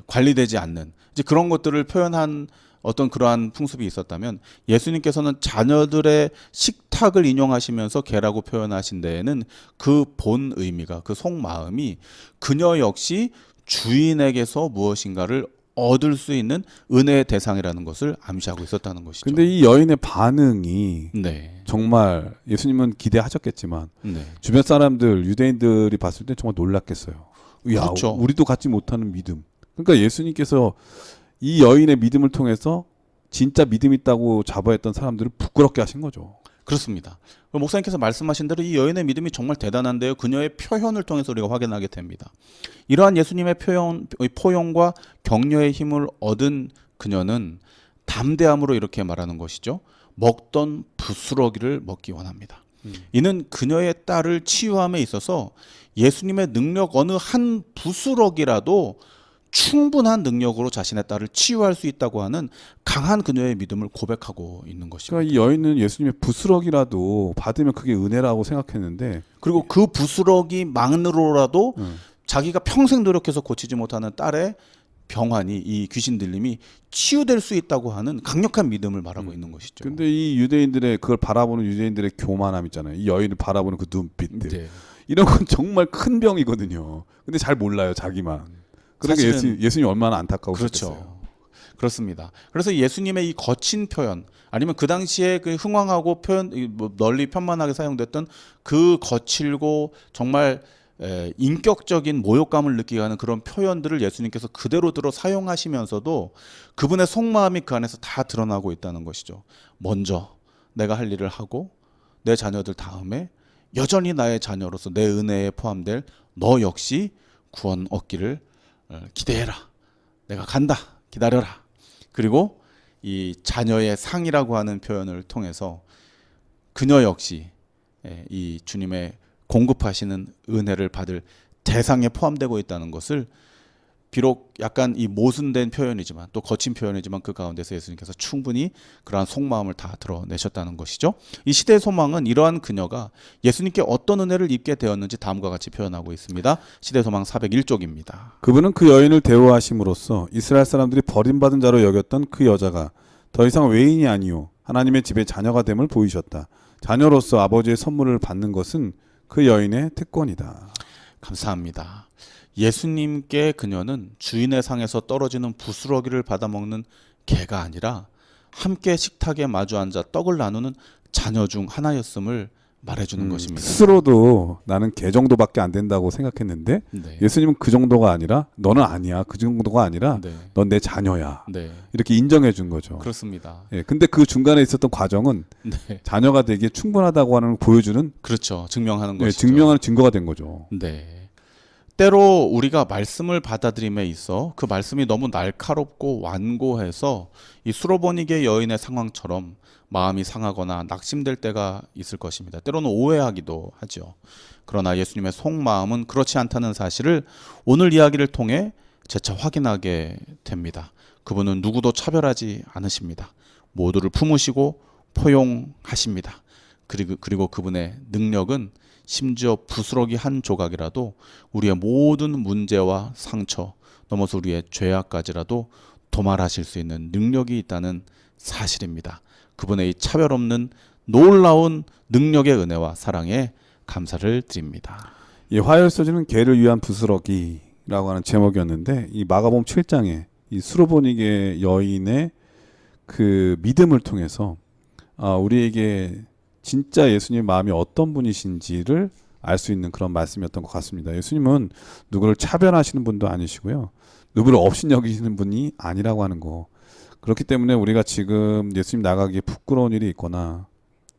관리되지 않는 이제 그런 것들을 표현한 어떤 그러한 풍습이 있었다면 예수님께서는 자녀들의 식탁을 인용하시면서 개라고 표현하신 데에는 그 본 의미가, 그 속마음이 그녀 역시 주인에게서 무엇인가를 얻을 수 있는 은혜의 대상이라는 것을 암시하고 있었다는 것이죠. 근데 이 여인의 반응이 네. 정말 예수님은 기대하셨겠지만 네. 주변 사람들 유대인들이 봤을 때 정말 놀랐겠어요. 야, 그렇죠. 우리도 갖지 못하는 믿음. 그러니까 예수님께서 이 여인의 믿음을 통해서 진짜 믿음 있다고 자부했던 사람들을 부끄럽게 하신 거죠. 그렇습니다. 목사님께서 말씀하신 대로 이 여인의 믿음이 정말 대단한데요. 그녀의 표현을 통해서 우리가 확인하게 됩니다. 이러한 예수님의 포용과 격려의 힘을 얻은 그녀는 담대함으로 이렇게 말하는 것이죠. 먹던 부스러기를 먹기 원합니다. 이는 그녀의 딸을 치유함에 있어서 예수님의 능력 어느 한 부스러기라도 충분한 능력으로 자신의 딸을 치유할 수 있다고 하는 강한 그녀의 믿음을 고백하고 있는 것입니다. 그러니까 이 여인은 예수님의 부스러기라도 받으면 그게 은혜라고 생각했는데 그리고 그 부스러기만으로라도 자기가 평생 노력해서 고치지 못하는 딸의 병환이, 이 귀신 들림이 치유될 수 있다고 하는 강력한 믿음을 말하고 있는 것이죠. 근데 이 유대인들의 그걸 바라보는 유대인들의 교만함 있잖아요. 이 여인을 바라보는 그 눈빛들. 네. 이런 건 정말 큰 병이거든요. 근데 잘 몰라요, 자기만. 그러니까 사실은 예수님 얼마나 안타까우셨겠어요. 그렇죠. 그렇습니다. 그래서 예수님의 이 거친 표현, 아니면 그 당시에 그 흥황하고 널리 편만하게 사용됐던 그 거칠고 정말 인격적인 모욕감을 느끼게 하는 그런 표현들을 예수님께서 그대로 들어 사용하시면서도 그분의 속마음이 그 안에서 다 드러나고 있다는 것이죠. 먼저 내가 할 일을 하고 내 자녀들 다음에 여전히 나의 자녀로서 내 은혜에 포함될 너 역시 구원 얻기를 기대해라. 내가 간다. 기다려라. 그리고 이 자녀의 상이라고 하는 표현을 통해서 그녀 역시 이 주님의 공급하시는 은혜를 받을 대상에 포함되고 있다는 것을 비록 약간 이 모순된 표현이지만 또 거친 표현이지만 그 가운데서 예수님께서 충분히 그러한 속마음을 다 드러내셨다는 것이죠. 이 시대의 소망은 이러한 그녀가 예수님께 어떤 은혜를 입게 되었는지 다음과 같이 표현하고 있습니다. 시대의 소망 401쪽입니다. 그분은 그 여인을 대우하심으로써 이스라엘 사람들이 버림받은 자로 여겼던 그 여자가 더 이상 외인이 아니요 하나님의 집의 자녀가 됨을 보이셨다. 자녀로서 아버지의 선물을 받는 것은 그 여인의 특권이다. 감사합니다. 예수님께 그녀는 주인의 상에서 떨어지는 부스러기를 받아먹는 개가 아니라 함께 식탁에 마주 앉아 떡을 나누는 자녀 중 하나였음을 말해주는 것입니다. 스스로도 나는 개 정도밖에 안 된다고 생각했는데 네. 예수님은 그 정도가 아니라 너는 아니야. 그 정도가 아니라 네. 넌 내 자녀야. 네. 이렇게 인정해 준 거죠. 그렇습니다. 예, 근데 그 중간에 있었던 과정은 네. 자녀가 되기에 충분하다고 하는 걸 보여주는 그렇죠. 증명하는 예, 것이죠. 증명하는 증거가 된 거죠. 네. 때로 우리가 말씀을 받아들임에 있어 그 말씀이 너무 날카롭고 완고해서 이 수로보니게 여인의 상황처럼 마음이 상하거나 낙심될 때가 있을 것입니다. 때로는 오해하기도 하죠. 그러나 예수님의 속마음은 그렇지 않다는 사실을 오늘 이야기를 통해 재차 확인하게 됩니다. 그분은 누구도 차별하지 않으십니다. 모두를 품으시고 포용하십니다. 그리고 그분의 능력은 심지어 부스러기 한 조각이라도 우리의 모든 문제와 상처, 넘어서 우리의 죄악까지라도 도말하실 수 있는 능력이 있다는 사실입니다. 그분의 이 차별 없는 놀라운 능력의 은혜와 사랑에 감사를 드립니다. 이 화요일서지는 개를 위한 부스러기라고 하는 제목이었는데 이 마가복음 7장에 이 수로보니게 여인의 그 믿음을 통해서 우리에게 진짜 예수님의 마음이 어떤 분이신지를 알 수 있는 그런 말씀이었던 것 같습니다. 예수님은 누구를 차별하시는 분도 아니시고요. 누구를 업신여기시는 분이 아니라고 하는 거. 그렇기 때문에 우리가 지금 예수님 나가기에 부끄러운 일이 있거나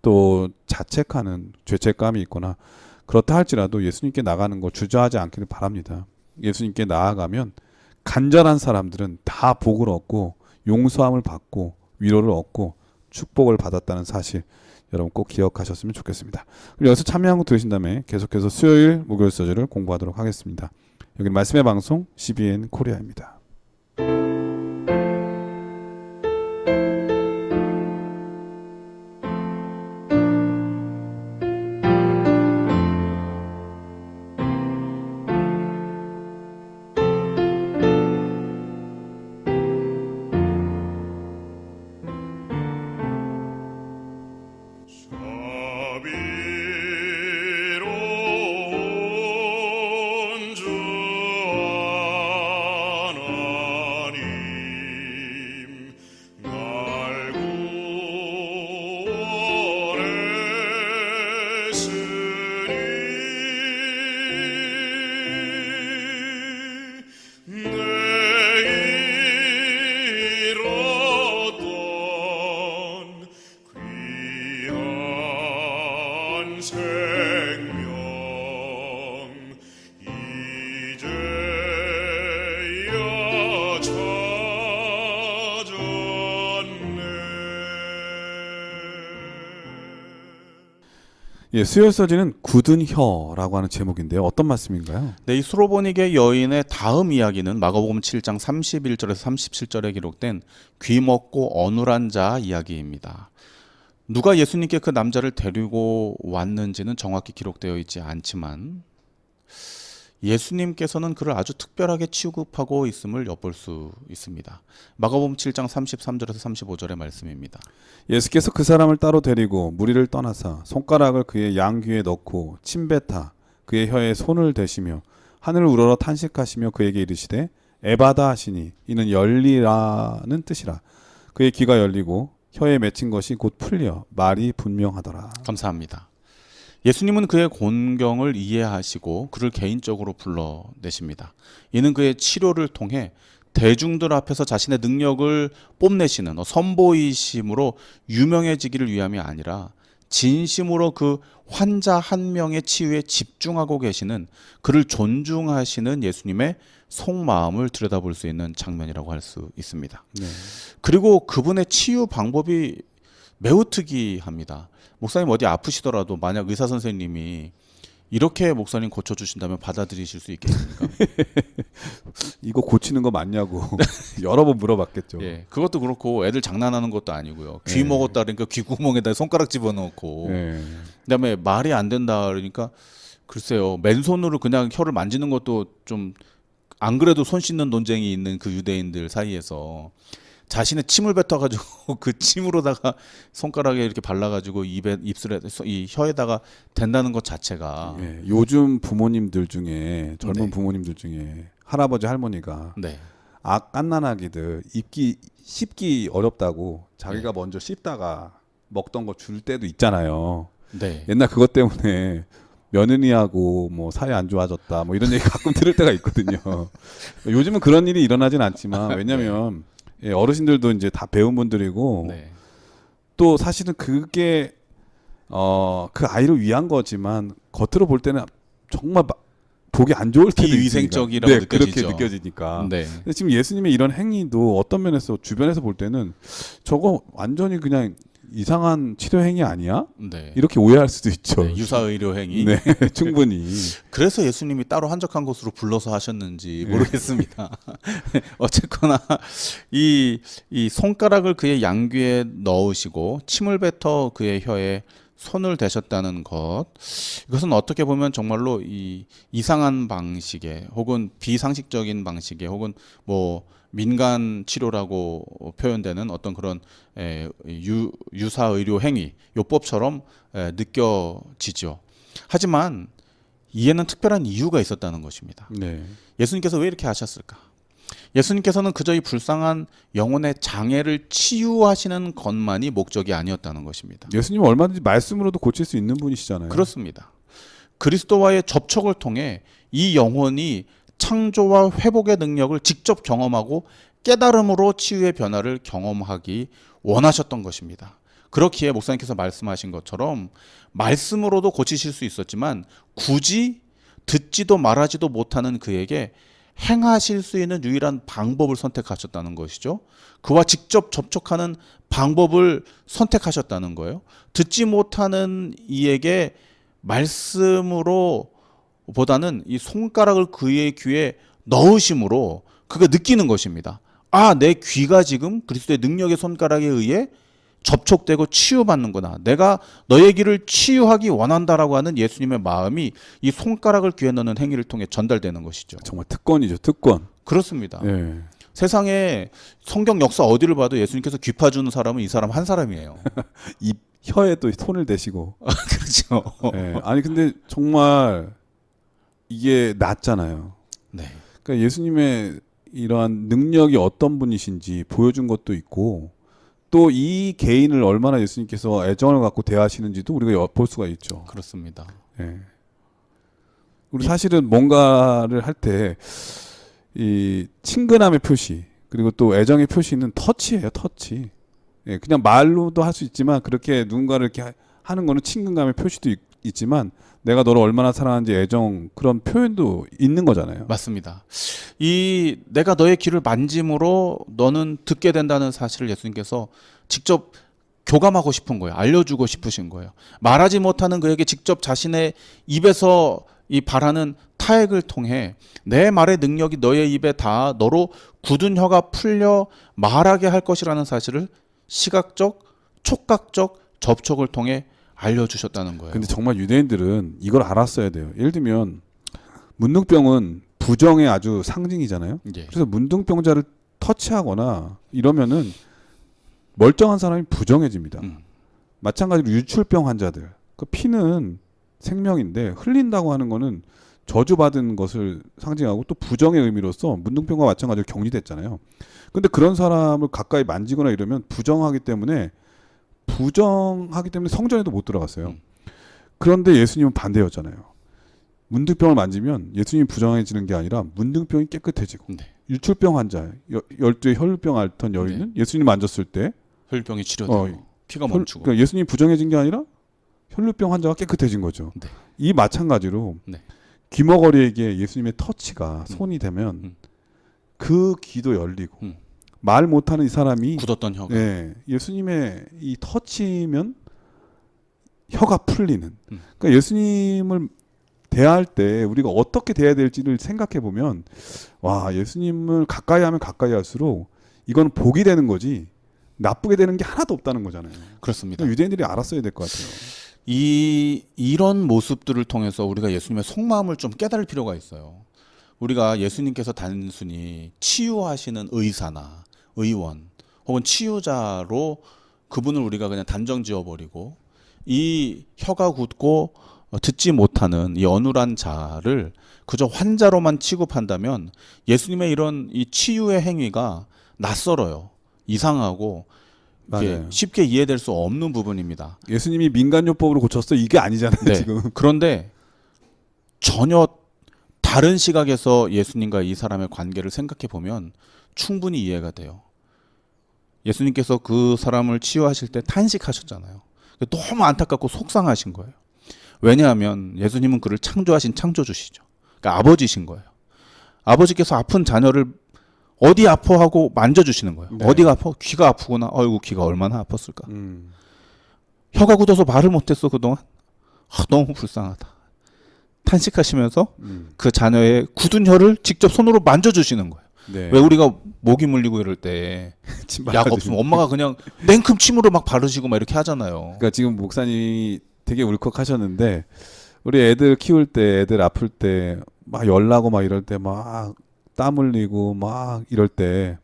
또 자책하는 죄책감이 있거나 그렇다 할지라도 예수님께 나가는 거 주저하지 않기를 바랍니다. 예수님께 나아가면 간절한 사람들은 다 복을 얻고 용서함을 받고 위로를 얻고 축복을 받았다는 사실 여러분 꼭 기억하셨으면 좋겠습니다. 그리고 여기서 참여한 거 들으신 다음에 계속해서 수요일 목요일 서주를 공부하도록 하겠습니다. 여기는 말씀의 방송 CBN 코리아입니다. 자비로운 주 하나님 날 구원했으니 내 잃었던 귀한 생명 이제야 찾았네. 예, 수요일서지는 굳은 혀라고 하는 제목인데요. 어떤 말씀인가요? 네, 이 수로보니게 여인의 다음 이야기는 마가복음 7장 31절에서 37절에 기록된 귀먹고 어눌한 자 이야기입니다. 누가 예수님께 그 남자를 데리고 왔는지는 정확히 기록되어 있지 않지만 예수님께서는 그를 아주 특별하게 취급하고 있음을 엿볼 수 있습니다. 마가복음 7장 33절에서 35절의 말씀입니다. 예수께서 그 사람을 따로 데리고 무리를 떠나사 손가락을 그의 양귀에 넣고 침뱉아 그의 혀에 손을 대시며 하늘을 우러러 탄식하시며 그에게 이르시되 에바다 하시니 이는 열리라는 뜻이라. 그의 귀가 열리고 혀에 맺힌 것이 곧 풀려 말이 분명하더라. 감사합니다. 예수님은 그의 곤경을 이해하시고 그를 개인적으로 불러내십니다. 이는 그의 치료를 통해 대중들 앞에서 자신의 능력을 뽐내시는 선보이심으로 유명해지기를 위함이 아니라 진심으로 그 환자 한 명의 치유에 집중하고 계시는 그를 존중하시는 예수님의 속마음을 들여다볼 수 있는 장면이라고 할 수 있습니다. 네. 그리고 그분의 치유 방법이 매우 특이합니다. 목사님 어디 아프시더라도 만약 의사 선생님이 이렇게 목사님 고쳐주신다면 받아들이실 수 있겠습니까? 이거 고치는 거 맞냐고 여러 번 물어봤겠죠. 예, 그것도 그렇고 애들 장난하는 것도 아니고요. 귀 먹었다 그러니까 귀 구멍에다 손가락 집어넣고 네. 그다음에 말이 안 된다 그러니까 글쎄요. 맨손으로 그냥 혀를 만지는 것도 좀 안 그래도 손 씻는 논쟁이 있는 그 유대인들 사이에서 자신의 침을 뱉어가지고 그 침으로다가 손가락에 이렇게 발라가지고 입술에 이 혀에다가 댄다는 것 자체가 예, 요즘 부모님들 중에 젊은 네. 부모님들 중에 할아버지 할머니가 네. 갓난아기들 씹기 어렵다고 자기가 먼저 씹다가 먹던 거 줄 때도 있잖아요. 네. 옛날 그것 때문에 며느리하고 뭐 사이 안 좋아졌다 뭐 이런 얘기 가끔 들을 때가 있거든요. 요즘은 그런 일이 일어나진 않지만 왜냐면 예, 어르신들도 이제 다 배운 분들이고 네. 또 사실은 그게 그 아이를 위한 거지만 겉으로 볼 때는 정말 보기 안 좋을 때도 비위생적이라고 있으니까. 네, 느껴지죠. 그렇게 느껴지니까. 네. 근데 지금 예수님의 이런 행위도 어떤 면에서 주변에서 볼 때는 저거 완전히 그냥 이상한 치료 행위 아니야? 네. 이렇게 오해할 수도 있죠. 네, 유사의료 행위. 네, 충분히. 그래서 예수님이 따로 한적한 곳으로 불러서 하셨는지 모르겠습니다. 어쨌거나 이 손가락을 그의 양귀에 넣으시고 침을 뱉어 그의 혀에 손을 대셨다는 것, 이것은 어떻게 보면 정말로 이 이상한 방식의 혹은 비상식적인 방식의 혹은 뭐 민간 치료라고 표현되는 어떤 그런 유사 의료 행위 요법처럼 느껴지죠. 하지만 이에는 특별한 이유가 있었다는 것입니다. 네. 예수님께서 왜 이렇게 하셨을까? 예수님께서는 그저 이 불쌍한 영혼의 장애를 치유하시는 것만이 목적이 아니었다는 것입니다. 예수님은 얼마든지 말씀으로도 고칠 수 있는 분이시잖아요. 그렇습니다. 그리스도와의 접촉을 통해 이 영혼이 창조와 회복의 능력을 직접 경험하고 깨달음으로 치유의 변화를 경험하기 원하셨던 것입니다. 그렇기에 목사님께서 말씀하신 것처럼 말씀으로도 고치실 수 있었지만 굳이 듣지도 말하지도 못하는 그에게 행하실 수 있는 유일한 방법을 선택하셨다는 것이죠. 그와 직접 접촉하는 방법을 선택하셨다는 거예요. 듣지 못하는 이에게 말씀으로 보다는 이 손가락을 그의 귀에 넣으심으로 그가 느끼는 것입니다. 아, 내 귀가 지금 그리스도의 능력의 손가락에 의해 접촉되고 치유받는구나. 내가 너의 귀를 치유하기 원한다라고 하는 예수님의 마음이 이 손가락을 귀에 넣는 행위를 통해 전달되는 것이죠. 정말 특권이죠, 특권. 그렇습니다. 네. 세상에 성경 역사 어디를 봐도 예수님께서 귀 파주는 사람은 이 사람 한 사람이에요. 혀에 또 손을 대시고. 그렇죠. 예. 아니 근데 정말 이게 낫잖아요. 네. 그러니까 예수님의 이러한 능력이 어떤 분이신지 보여준 것도 있고 또 이 개인을 얼마나 예수님께서 애정을 갖고 대하시는지도 우리가 볼 수가 있죠. 그렇습니다. 예. 우리 사실은 뭔가를 할 때 이 친근함의 표시 그리고 또 애정의 표시는 터치예요, 터치. 예, 그냥 말로도 할 수 있지만 그렇게 누군가를 이렇게 하는 거는 친근감의 표시도 있지만 내가 너를 얼마나 사랑하는지 애정 그런 표현도 있는 거잖아요. 맞습니다. 이 내가 너의 귀를 만짐으로 너는 듣게 된다는 사실을 예수님께서 직접 교감하고 싶은 거예요. 알려주고 싶으신 거예요. 말하지 못하는 그에게 직접 자신의 입에서 이 바라는 타액을 통해 내 말의 능력이 너의 입에 닿아 너로 굳은 혀가 풀려 말하게 할 것이라는 사실을 시각적, 촉각적 접촉을 통해 알려주셨다는 거예요. 근데 정말 유대인들은 이걸 알았어야 돼요. 예를 들면 문둥병은 부정의 아주 상징이잖아요. 예. 그래서 문둥병자를 터치하거나 이러면은 멀쩡한 사람이 부정해집니다. 마찬가지로 유출병 환자들. 그 피는 생명인데 흘린다고 하는 거는 저주받은 것을 상징하고 또 부정의 의미로서 문둥병과 마찬가지로 격리됐잖아요. 근데 그런 사람을 가까이 만지거나 이러면 부정하기 때문에 성전에도 못 들어갔어요. 그런데 예수님은 반대였잖아요. 문둥병을 만지면 예수님이 부정해지는 게 아니라 문둥병이 깨끗해지고 네. 유출병 환자, 12의 혈루병 앓던 여인은 예수님 만졌을 때 혈병이 치료되고 피가 멈추고. 그러니까 예수님이 부정해진 게 아니라 혈루병 환자가 깨끗해진 거죠. 네. 이 마찬가지로 네. 귀머거리에게 예수님의 터치가 손이 되면 그 귀도 열리고 말 못하는 이 사람이 굳었던 혀가. 예수님의 이 터치면 혀가 풀리는. 그러니까 예수님을 대할 때 우리가 어떻게 대해야 될지를 생각해 보면 와 예수님을 가까이 하면 가까이 할수록 이건 복이 되는 거지 나쁘게 되는 게 하나도 없다는 거잖아요. 그렇습니다. 그러니까 유대인들이 알았어야 될 것 같아요. 이런 모습들을 통해서 우리가 예수님의 속마음을 좀 깨달을 필요가 있어요. 우리가 예수님께서 단순히 치유하시는 의사나 의원 혹은 치유자로 그분을 우리가 그냥 단정 지어버리고 이 혀가 굳고 듣지 못하는 이 어눌한 자를 그저 환자로만 취급한다면 예수님의 이런 이 치유의 행위가 낯설어요. 이상하고 이게 맞아요. 쉽게 이해될 수 없는 부분입니다. 예수님이 민간요법으로 고쳤어 이게 아니잖아요. 네. 지금. 그런데 전혀 다른 시각에서 예수님과 이 사람의 관계를 생각해 보면 충분히 이해가 돼요. 예수님께서 그 사람을 치유하실 때 탄식하셨잖아요. 너무 안타깝고 속상하신 거예요. 왜냐하면 예수님은 그를 창조하신 창조주시죠. 그러니까 아버지신 거예요. 아버지께서 아픈 자녀를 어디 아파하고 만져주시는 거예요. 네. 어디가 아파? 귀가 아프구나. 아이고 귀가 얼마나 아팠을까. 음. 혀가 굳어서 말을 못했어 그동안. 너무 불쌍하다. 탄식하시면서 그 자녀의 굳은 혀를 직접 손으로 만져주시는 거예요. 네. 왜 우리가 모기 물리고 이럴 때 약 없으면 엄마가 그냥 냉큼 침으로 막 바르시고 막 이렇게 하잖아요. 그러니까 지금 목사님이 되게 울컥하셨는데 우리 애들 키울 때 애들 아플 때 막 열나고 막 이럴 때 막 땀 흘리고 막 이럴 때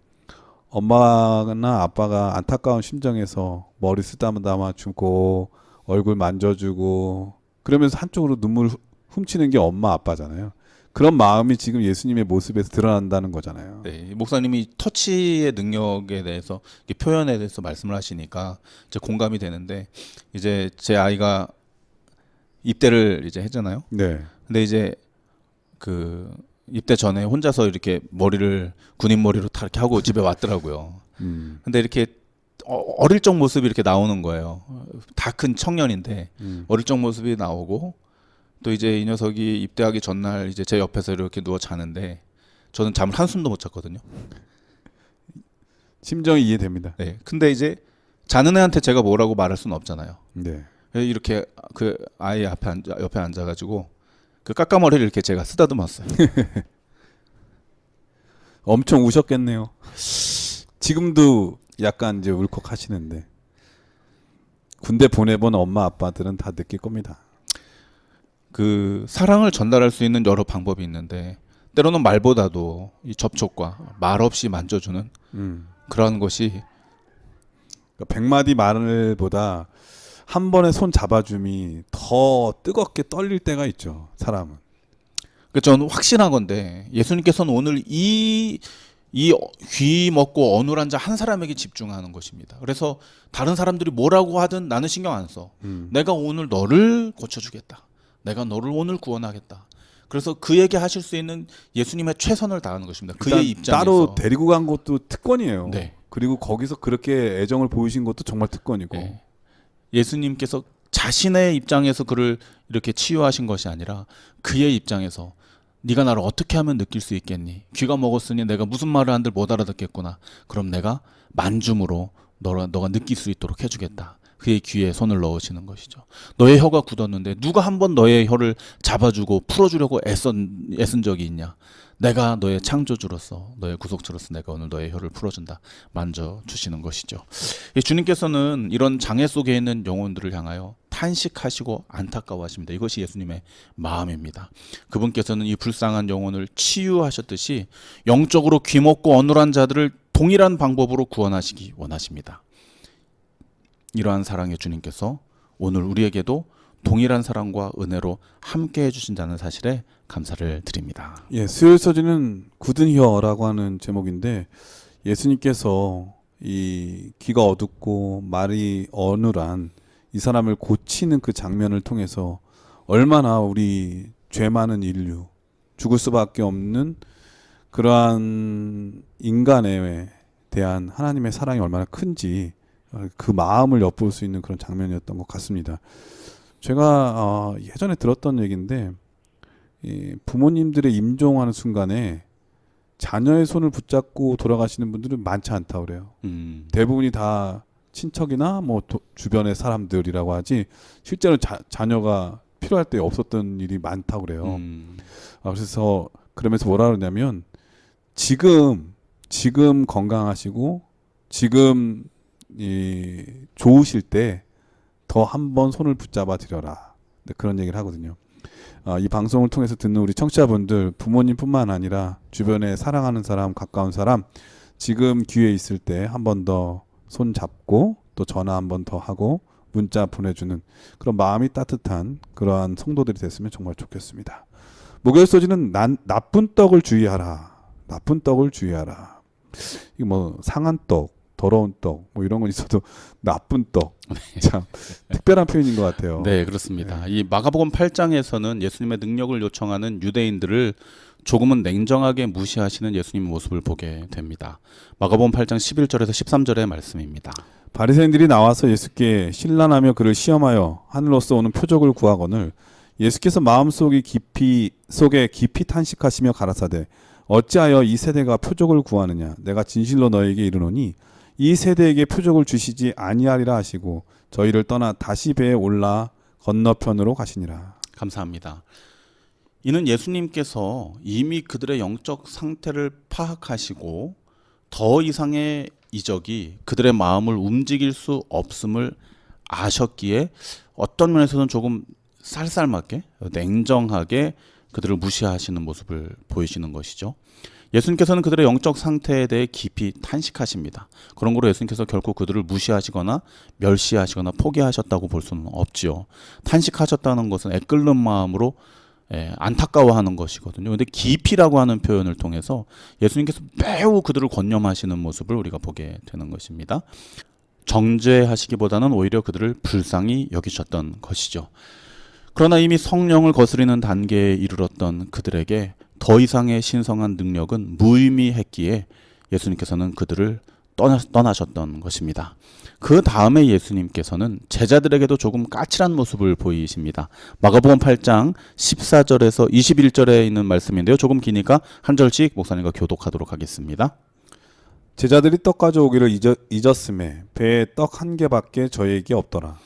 엄마나 아빠가 안타까운 심정에서 머리 쓰다듬어 주고 얼굴 만져주고 그러면서 한쪽으로 눈물 훔치는 게 엄마 아빠잖아요. 그런 마음이 지금 예수님의 모습에서 드러난다는 거잖아요. 네, 목사님이 터치의 능력에 대해서 표현에 대해서 말씀을 하시니까 이제 공감이 되는데 이제 제 아이가 입대를 이제 했잖아요. 네. 근데 이제 그 입대 전에 혼자서 이렇게 머리를 군인 머리로 다 이렇게 하고 집에 왔더라고요. 근데 이렇게 어릴 적 모습이 이렇게 나오는 거예요. 다 큰 청년인데 어릴 적 모습이 나오고 또 이제 이 녀석이 입대하기 전날 이제 제 옆에서 이렇게 누워 자는데 저는 잠을 한숨도 못 잤거든요. 심정이 이해됩니다. 네. 근데 이제 자는 애한테 제가 뭐라고 말할 수는 없잖아요. 네. 이렇게 그 아이 옆에 앉아가지고 그 까까머리를 이렇게 제가 쓰다듬었어요. 엄청 우셨겠네요. 지금도 약간 이제 울컥하시는데 군대 보내본 엄마 아빠들은 다 느낄 겁니다. 그 사랑을 전달할 수 있는 여러 방법이 있는데 때로는 말보다도 이 접촉과 말 없이 만져주는 그런 것이 그러니까 100마디 말보다 한 번에 손 잡아줌이 더 뜨겁게 떨릴 때가 있죠. 사람은. 그 저는 확신한 건데 예수님께서는 오늘 이 귀 먹고 어눌한 자 한 사람에게 집중하는 것입니다. 그래서 다른 사람들이 뭐라고 하든 나는 신경 안 써. 내가 오늘 너를 고쳐주겠다. 내가 너를 오늘 구원하겠다. 그래서 그에게 하실 수 있는 예수님의 최선을 다하는 것입니다. 그의 입장에서. 따로 데리고 간 것도 특권이에요. 네. 그리고 거기서 그렇게 애정을 보이신 것도 정말 특권이고. 네. 예수님께서 자신의 입장에서 그를 이렇게 치유하신 것이 아니라 그의 입장에서 네가 나를 어떻게 하면 느낄 수 있겠니? 귀가 먹었으니 내가 무슨 말을 한들 못 알아듣겠구나. 그럼 내가 만줌으로 너가 느낄 수 있도록 해주겠다. 그의 귀에 손을 넣으시는 것이죠. 너의 혀가 굳었는데 누가 한번 너의 혀를 잡아주고 풀어주려고 애쓴 적이 있냐? 내가 너의 창조주로서 너의 구속주로서 내가 오늘 너의 혀를 풀어준다. 만져주시는 것이죠. 주님께서는 이런 장애 속에 있는 영혼들을 향하여 탄식하시고 안타까워하십니다. 이것이 예수님의 마음입니다. 그분께서는 이 불쌍한 영혼을 치유하셨듯이 영적으로 귀먹고 어눌한 자들을 동일한 방법으로 구원하시기 원하십니다. 이러한 사랑의 주님께서 오늘 우리에게도 동일한 사랑과 은혜로 함께 해주신다는 사실에 감사를 드립니다. 예, 수요일 서지는 굳은 혀라고 하는 제목인데 예수님께서 이 귀가 어둡고 말이 어눌한 이 사람을 고치는 그 장면을 통해서 얼마나 우리 죄 많은 인류, 죽을 수밖에 없는 그러한 인간에 대한 하나님의 사랑이 얼마나 큰지 그 마음을 엿볼 수 있는 그런 장면이었던 것 같습니다. 제가 예전에 들었던 얘기인데 이 부모님들의 임종하는 순간에 자녀의 손을 붙잡고 돌아가시는 분들은 많지 않다고 그래요. 대부분이 다 친척이나 뭐 주변의 사람들이라고 하지 실제로 자녀가 필요할 때 없었던 일이 많다고 그래요. 그래서 그러면서 뭐라 그러냐면 지금 건강하시고 지금 좋으실 때 더 한 번 손을 붙잡아 드려라. 그런 얘기를 하거든요. 이 방송을 통해서 듣는 우리 청취자분들 부모님뿐만 아니라 주변에 사랑하는 사람, 가까운 사람 지금 기회 있을 때 한 번 더 손 잡고 또 전화 한 번 더 하고 문자 보내주는 그런 마음이 따뜻한 그러한 성도들이 됐으면 정말 좋겠습니다. 목요일 소지는 나쁜 떡을 주의하라. 나쁜 떡을 주의하라. 이게 뭐 상한 떡, 더러운 떡, 뭐 이런 건 있어도 나쁜 떡. 참 특별한 표현인 것 같아요. 네, 그렇습니다. 이 마가복음 8장에서는 예수님의 능력을 요청하는 유대인들을 조금은 냉정하게 무시하시는 예수님의 모습을 보게 됩니다. 마가복음 8장 11절에서 13절의 말씀입니다. 바리새인들이 나와서 예수께 신란하며 그를 시험하여 하늘로서 오는 표적을 구하거늘 예수께서 마음속에 깊이 탄식하시며 가라사대 어찌하여 이 세대가 표적을 구하느냐 내가 진실로 너에게 이르노니 이 세대에게 표적을 주시지 아니하리라 하시고 저희를 떠나 다시 배에 올라 건너편으로 가시니라. 감사합니다. 이는 예수님께서 이미 그들의 영적 상태를 파악하시고 더 이상의 이적이 그들의 마음을 움직일 수 없음을 아셨기에 어떤 면에서는 조금 쌀쌀맞게 냉정하게 그들을 무시하시는 모습을 보이시는 것이죠. 예수님께서는 그들의 영적 상태에 대해 깊이 탄식하십니다. 그런 거로 예수님께서 결코 그들을 무시하시거나 멸시하시거나 포기하셨다고 볼 수는 없지요. 탄식하셨다는 것은 애끓는 마음으로 안타까워하는 것이거든요. 근데 깊이라고 하는 표현을 통해서 예수님께서 매우 그들을 권념하시는 모습을 우리가 보게 되는 것입니다. 정죄하시기보다는 오히려 그들을 불쌍히 여기셨던 것이죠. 그러나 이미 성령을 거스리는 단계에 이르렀던 그들에게 더 이상의 신성한 능력은 무의미했기에 예수님께서는 그들을 떠나셨던 것입니다. 그 다음에 예수님께서는 제자들에게도 조금 까칠한 모습을 보이십니다. 마가복음 8장 14절에서 21절에 있는 말씀인데요. 조금 기니까 한 절씩 목사님과 교독하도록 하겠습니다. 제자들이 떡 가져오기를 잊었음에 배에 떡 한 개밖에 저희에게 없더라.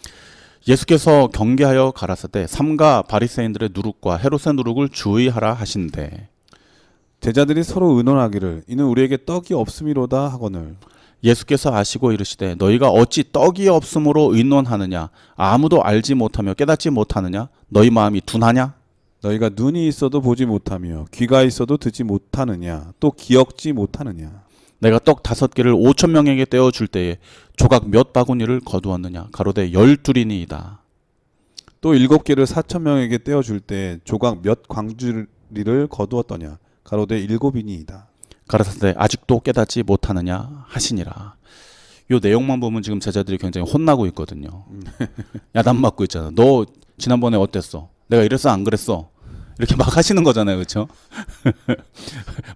예수께서 경계하여 가라사대 삼가 바리새인들의 누룩과 헤롯의 누룩을 주의하라 하신대 제자들이 서로 의논하기를 이는 우리에게 떡이 없음이로다 하거늘 예수께서 아시고 이르시되 너희가 어찌 떡이 없음으로 의논하느냐 아무도 알지 못하며 깨닫지 못하느냐 너희 마음이 둔하냐 너희가 눈이 있어도 보지 못하며 귀가 있어도 듣지 못하느냐 또 기억지 못하느냐 내가 떡 5개를 5천 명에게 떼어 줄 때에 조각 몇 바구니를 거두었느냐? 가로되 12이니이다. 또 7개를 4천 명에게 떼어 줄 때 조각 몇 광주리를 거두었더냐? 가로되 7이니이다. 가라사대 아직도 깨닫지 못하느냐 하시니라. 요 내용만 보면 지금 제자들이 굉장히 혼나고 있거든요. 야단 맞고 있잖아. 너 지난번에 어땠어? 내가 이랬어 안 그랬어? 이렇게 막 하시는 거잖아요, 그렇죠?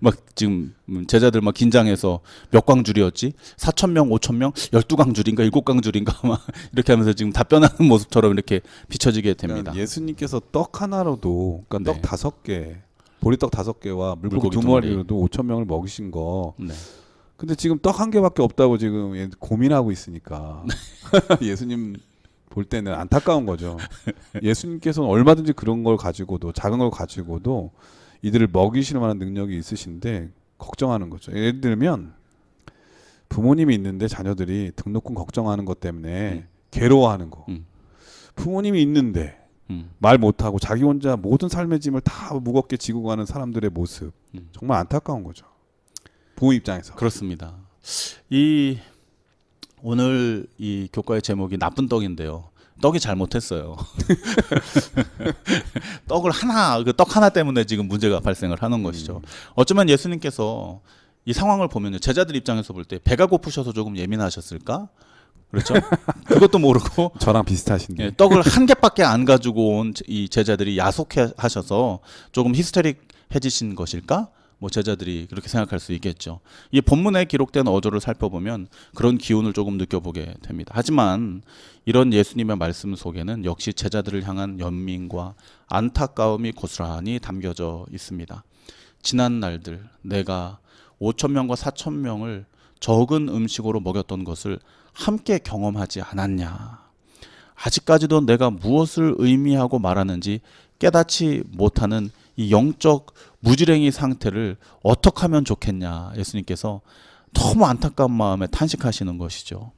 막 지금 제자들 막 긴장해서 몇 광줄이었지? 4천 명, 5천 명, 12광줄인가 7광줄인가 막 이렇게 하면서 지금 답변하는 모습처럼 이렇게 비춰지게 됩니다. 그러니까 예수님께서 떡 하나로도, 그러니까 네. 떡 5개, 보리떡 5개와 물고기 물고기 2마리로도 5천 명을 먹이신 거. 네. 근데 지금 떡 1개밖에 없다고 지금 고민하고 있으니까 예수님 볼 때는 안타까운 거죠. 예수님께서는 얼마든지 그런 걸 가지고도, 작은 걸 가지고도 이들을 먹이실 만한 능력이 있으신데 걱정하는 거죠. 예를 들면 부모님이 있는데 자녀들이 등록금 걱정하는 것 때문에 괴로워하는 거. 부모님이 있는데 말 못하고 자기 혼자 모든 삶의 짐을 다 무겁게 지고 가는 사람들의 모습, 정말 안타까운 거죠. 부모 입장에서. 그렇습니다. 이 오늘 이 교과의 제목이 나쁜 떡인데요. 떡이 잘못했어요. 떡을 하나, 그 떡 하나 때문에 지금 문제가 발생을 하는 것이죠. 어쩌면 예수님께서 이 상황을 보면요, 제자들 입장에서 볼 때 배가 고프셔서 조금 예민하셨을까? 그렇죠? 그것도 모르고 저랑 비슷하신데. 예, 떡을 한 개밖에 안 가지고 온 이 제자들이 야속하셔서 조금 히스테릭해지신 것일까? 뭐 제자들이 그렇게 생각할 수 있겠죠. 이 본문에 기록된 어조를 살펴보면 그런 기운을 조금 느껴보게 됩니다. 하지만 이런 예수님의 말씀 속에는 역시 제자들을 향한 연민과 안타까움이 고스란히 담겨져 있습니다. 지난 날들 내가 5천 명과 4천 명을 적은 음식으로 먹였던 것을 함께 경험하지 않았냐. 아직까지도 내가 무엇을 의미하고 말하는지 깨닫지 못하는 이 영적 무지랭이 상태를 어떻게 하면 좋겠냐. 예수님께서 너무 안타까운 마음에 탄식하시는 것이죠.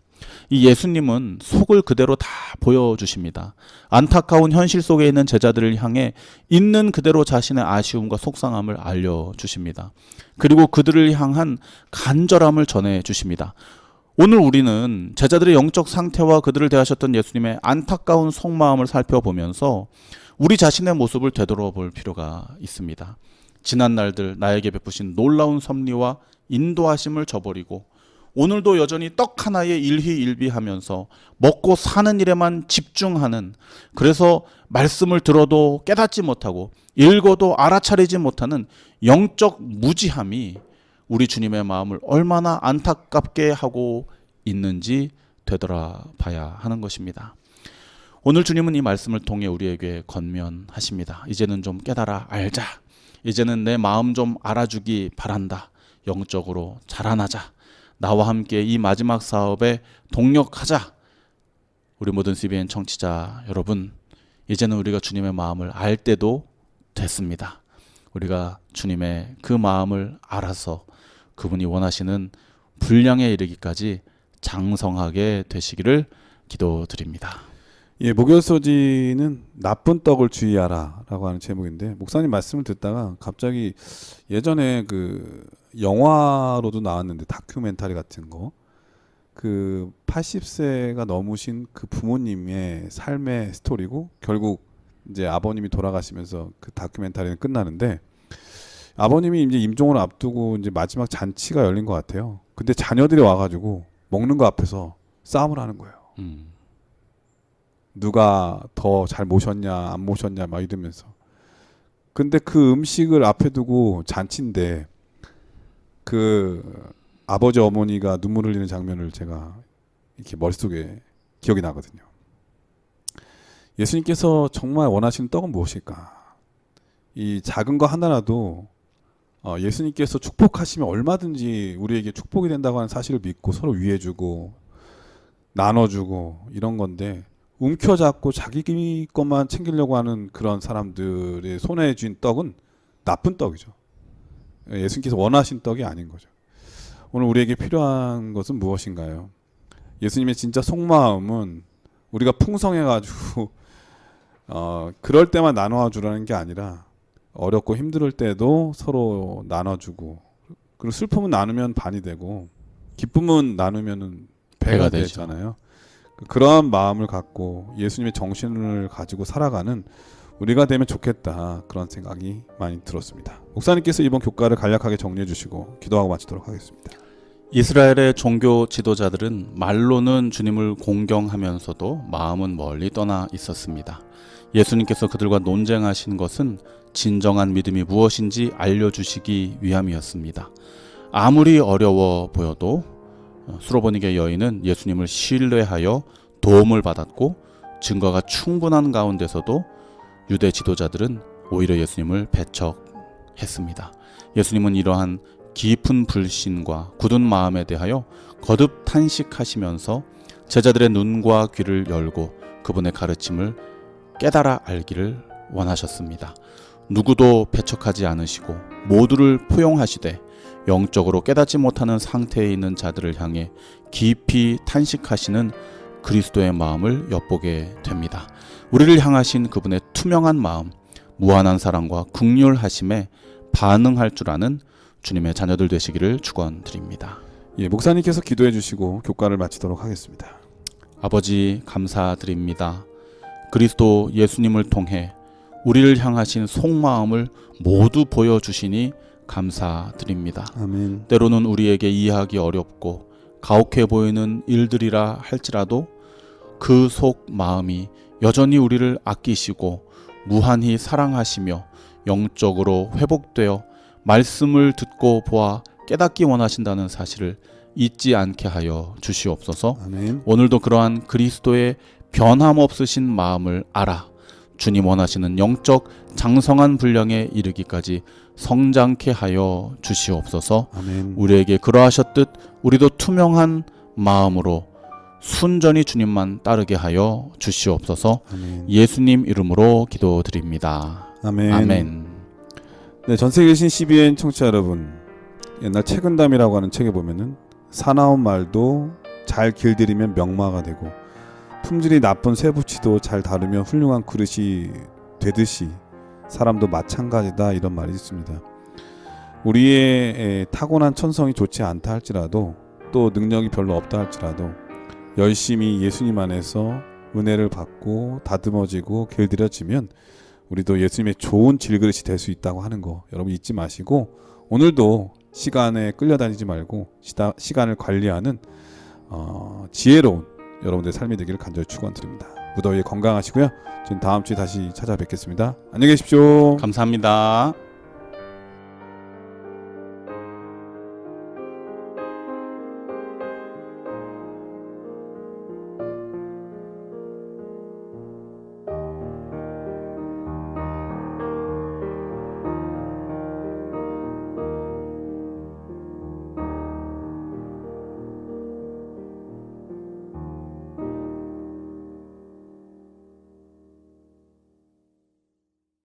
이 예수님은 속을 그대로 다 보여주십니다. 안타까운 현실 속에 있는 제자들을 향해 있는 그대로 자신의 아쉬움과 속상함을 알려주십니다. 그리고 그들을 향한 간절함을 전해주십니다. 오늘 우리는 제자들의 영적 상태와 그들을 대하셨던 예수님의 안타까운 속마음을 살펴보면서 우리 자신의 모습을 되돌아볼 필요가 있습니다. 지난 날들 나에게 베푸신 놀라운 섭리와 인도하심을 저버리고 오늘도 여전히 떡 하나에 일희일비하면서 먹고 사는 일에만 집중하는, 그래서 말씀을 들어도 깨닫지 못하고 읽어도 알아차리지 못하는 영적 무지함이 우리 주님의 마음을 얼마나 안타깝게 하고 있는지 되돌아봐야 하는 것입니다. 오늘 주님은 이 말씀을 통해 우리에게 권면하십니다. 이제는 좀 깨달아 알자. 이제는 내 마음 좀 알아주기 바란다. 영적으로 자라나자. 나와 함께 이 마지막 사업에 동력하자. 우리 모든 CBN 청취자 여러분, 이제는 우리가 주님의 마음을 알 때도 됐습니다. 우리가 주님의 그 마음을 알아서 그분이 원하시는 분량에 이르기까지 장성하게 되시기를 기도드립니다. 예, 목요소지는 나쁜 떡을 주의하라라고 하는 제목인데, 목사님 말씀을 듣다가 갑자기 예전에 그 영화로도 나왔는데 다큐멘터리 같은 거, 그 80세가 넘으신 그 부모님의 삶의 스토리고 결국 이제 아버님이 돌아가시면서 그 다큐멘터리는 끝나는데, 아버님이 이제 임종을 앞두고 이제 마지막 잔치가 열린 것 같아요. 근데 자녀들이 와가지고 먹는 거 앞에서 싸움을 하는 거예요. 누가 더 잘 모셨냐 안 모셨냐 막 이러면서. 근데 그 음식을 앞에 두고 잔치인데 그 아버지 어머니가 눈물 흘리는 장면을 제가 이렇게 머릿속에 기억이 나거든요. 예수님께서 정말 원하시는 떡은 무엇일까? 이 작은 거 하나라도 예수님께서 축복하시면 얼마든지 우리에게 축복이 된다고 하는 사실을 믿고 서로 위해주고 나눠주고 이런 건데, 움켜잡고 자기 것만 챙기려고 하는 그런 사람들의 손에 쥔 떡은 나쁜 떡이죠. 예수님께서 원하신 떡이 아닌 거죠. 오늘 우리에게 필요한 것은 무엇인가요? 예수님의 진짜 속마음은 우리가 풍성해가지고 그럴 때만 나눠주라는 게 아니라 어렵고 힘들 때도 서로 나눠주고 그리고 슬픔은 나누면 반이 되고 기쁨은 나누면은 배가 배가 되죠. 되잖아요. 그러한 마음을 갖고 예수님의 정신을 가지고 살아가는 우리가 되면 좋겠다, 그런 생각이 많이 들었습니다. 목사님께서 이번 교과를 간략하게 정리해 주시고 기도하고 마치도록 하겠습니다. 이스라엘의 종교 지도자들은 말로는 주님을 공경하면서도 마음은 멀리 떠나 있었습니다. 예수님께서 그들과 논쟁하신 것은 진정한 믿음이 무엇인지 알려주시기 위함이었습니다. 아무리 어려워 보여도 수로보니게 여인은 예수님을 신뢰하여 도움을 받았고, 증거가 충분한 가운데서도 유대 지도자들은 오히려 예수님을 배척했습니다. 예수님은 이러한 깊은 불신과 굳은 마음에 대하여 거듭 탄식하시면서 제자들의 눈과 귀를 열고 그분의 가르침을 깨달아 알기를 원하셨습니다. 누구도 배척하지 않으시고 모두를 포용하시되 영적으로 깨닫지 못하는 상태에 있는 자들을 향해 깊이 탄식하시는 그리스도의 마음을 엿보게 됩니다. 우리를 향하신 그분의 투명한 마음, 무한한 사랑과 긍휼하심에 반응할 줄 아는 주님의 자녀들 되시기를 축원드립니다. 예, 목사님께서 기도해 주시고 교과를 마치도록 하겠습니다. 아버지, 감사드립니다. 그리스도 예수님을 통해 우리를 향하신 속마음을 모두 보여주시니 감사드립니다. 아멘. 때로는 우리에게 이해하기 어렵고 가혹해 보이는 일들이라 할지라도 그 속 마음이 여전히 우리를 아끼시고 무한히 사랑하시며 영적으로 회복되어 말씀을 듣고 보아 깨닫기 원하신다는 사실을 잊지 않게 하여 주시옵소서. 아멘. 오늘도 그러한 그리스도의 변함없으신 마음을 알아 주님 원하시는 영적 장성한 분량에 이르기까지 성장케 하여 주시옵소서. 아멘. 우리에게 그러하셨듯 우리도 투명한 마음으로 순전히 주님만 따르게 하여 주시옵소서. 아멘. 예수님 이름으로 기도드립니다. 아멘. 아멘. 네, 전 세계 계신 CBN 청취자 여러분, 옛날 책은담이라고 하는 책에 보면은 사나운 말도 잘 길들이면 명마가 되고 품질이 나쁜 쇠붙이도 잘 다루면 훌륭한 그릇이 되듯이 사람도 마찬가지다, 이런 말이 있습니다. 우리의 타고난 천성이 좋지 않다 할지라도, 또 능력이 별로 없다 할지라도 열심히 예수님 안에서 은혜를 받고 다듬어지고 길들여지면 우리도 예수님의 좋은 질그릇이 될 수 있다고 하는 거 여러분 잊지 마시고, 오늘도 시간에 끌려다니지 말고 시간을 관리하는 지혜로운 여러분들의 삶이 되기를 간절히 축원드립니다. 무더위에 건강하시고요. 저는 다음 주에 다시 찾아뵙겠습니다. 안녕히 계십시오. 감사합니다.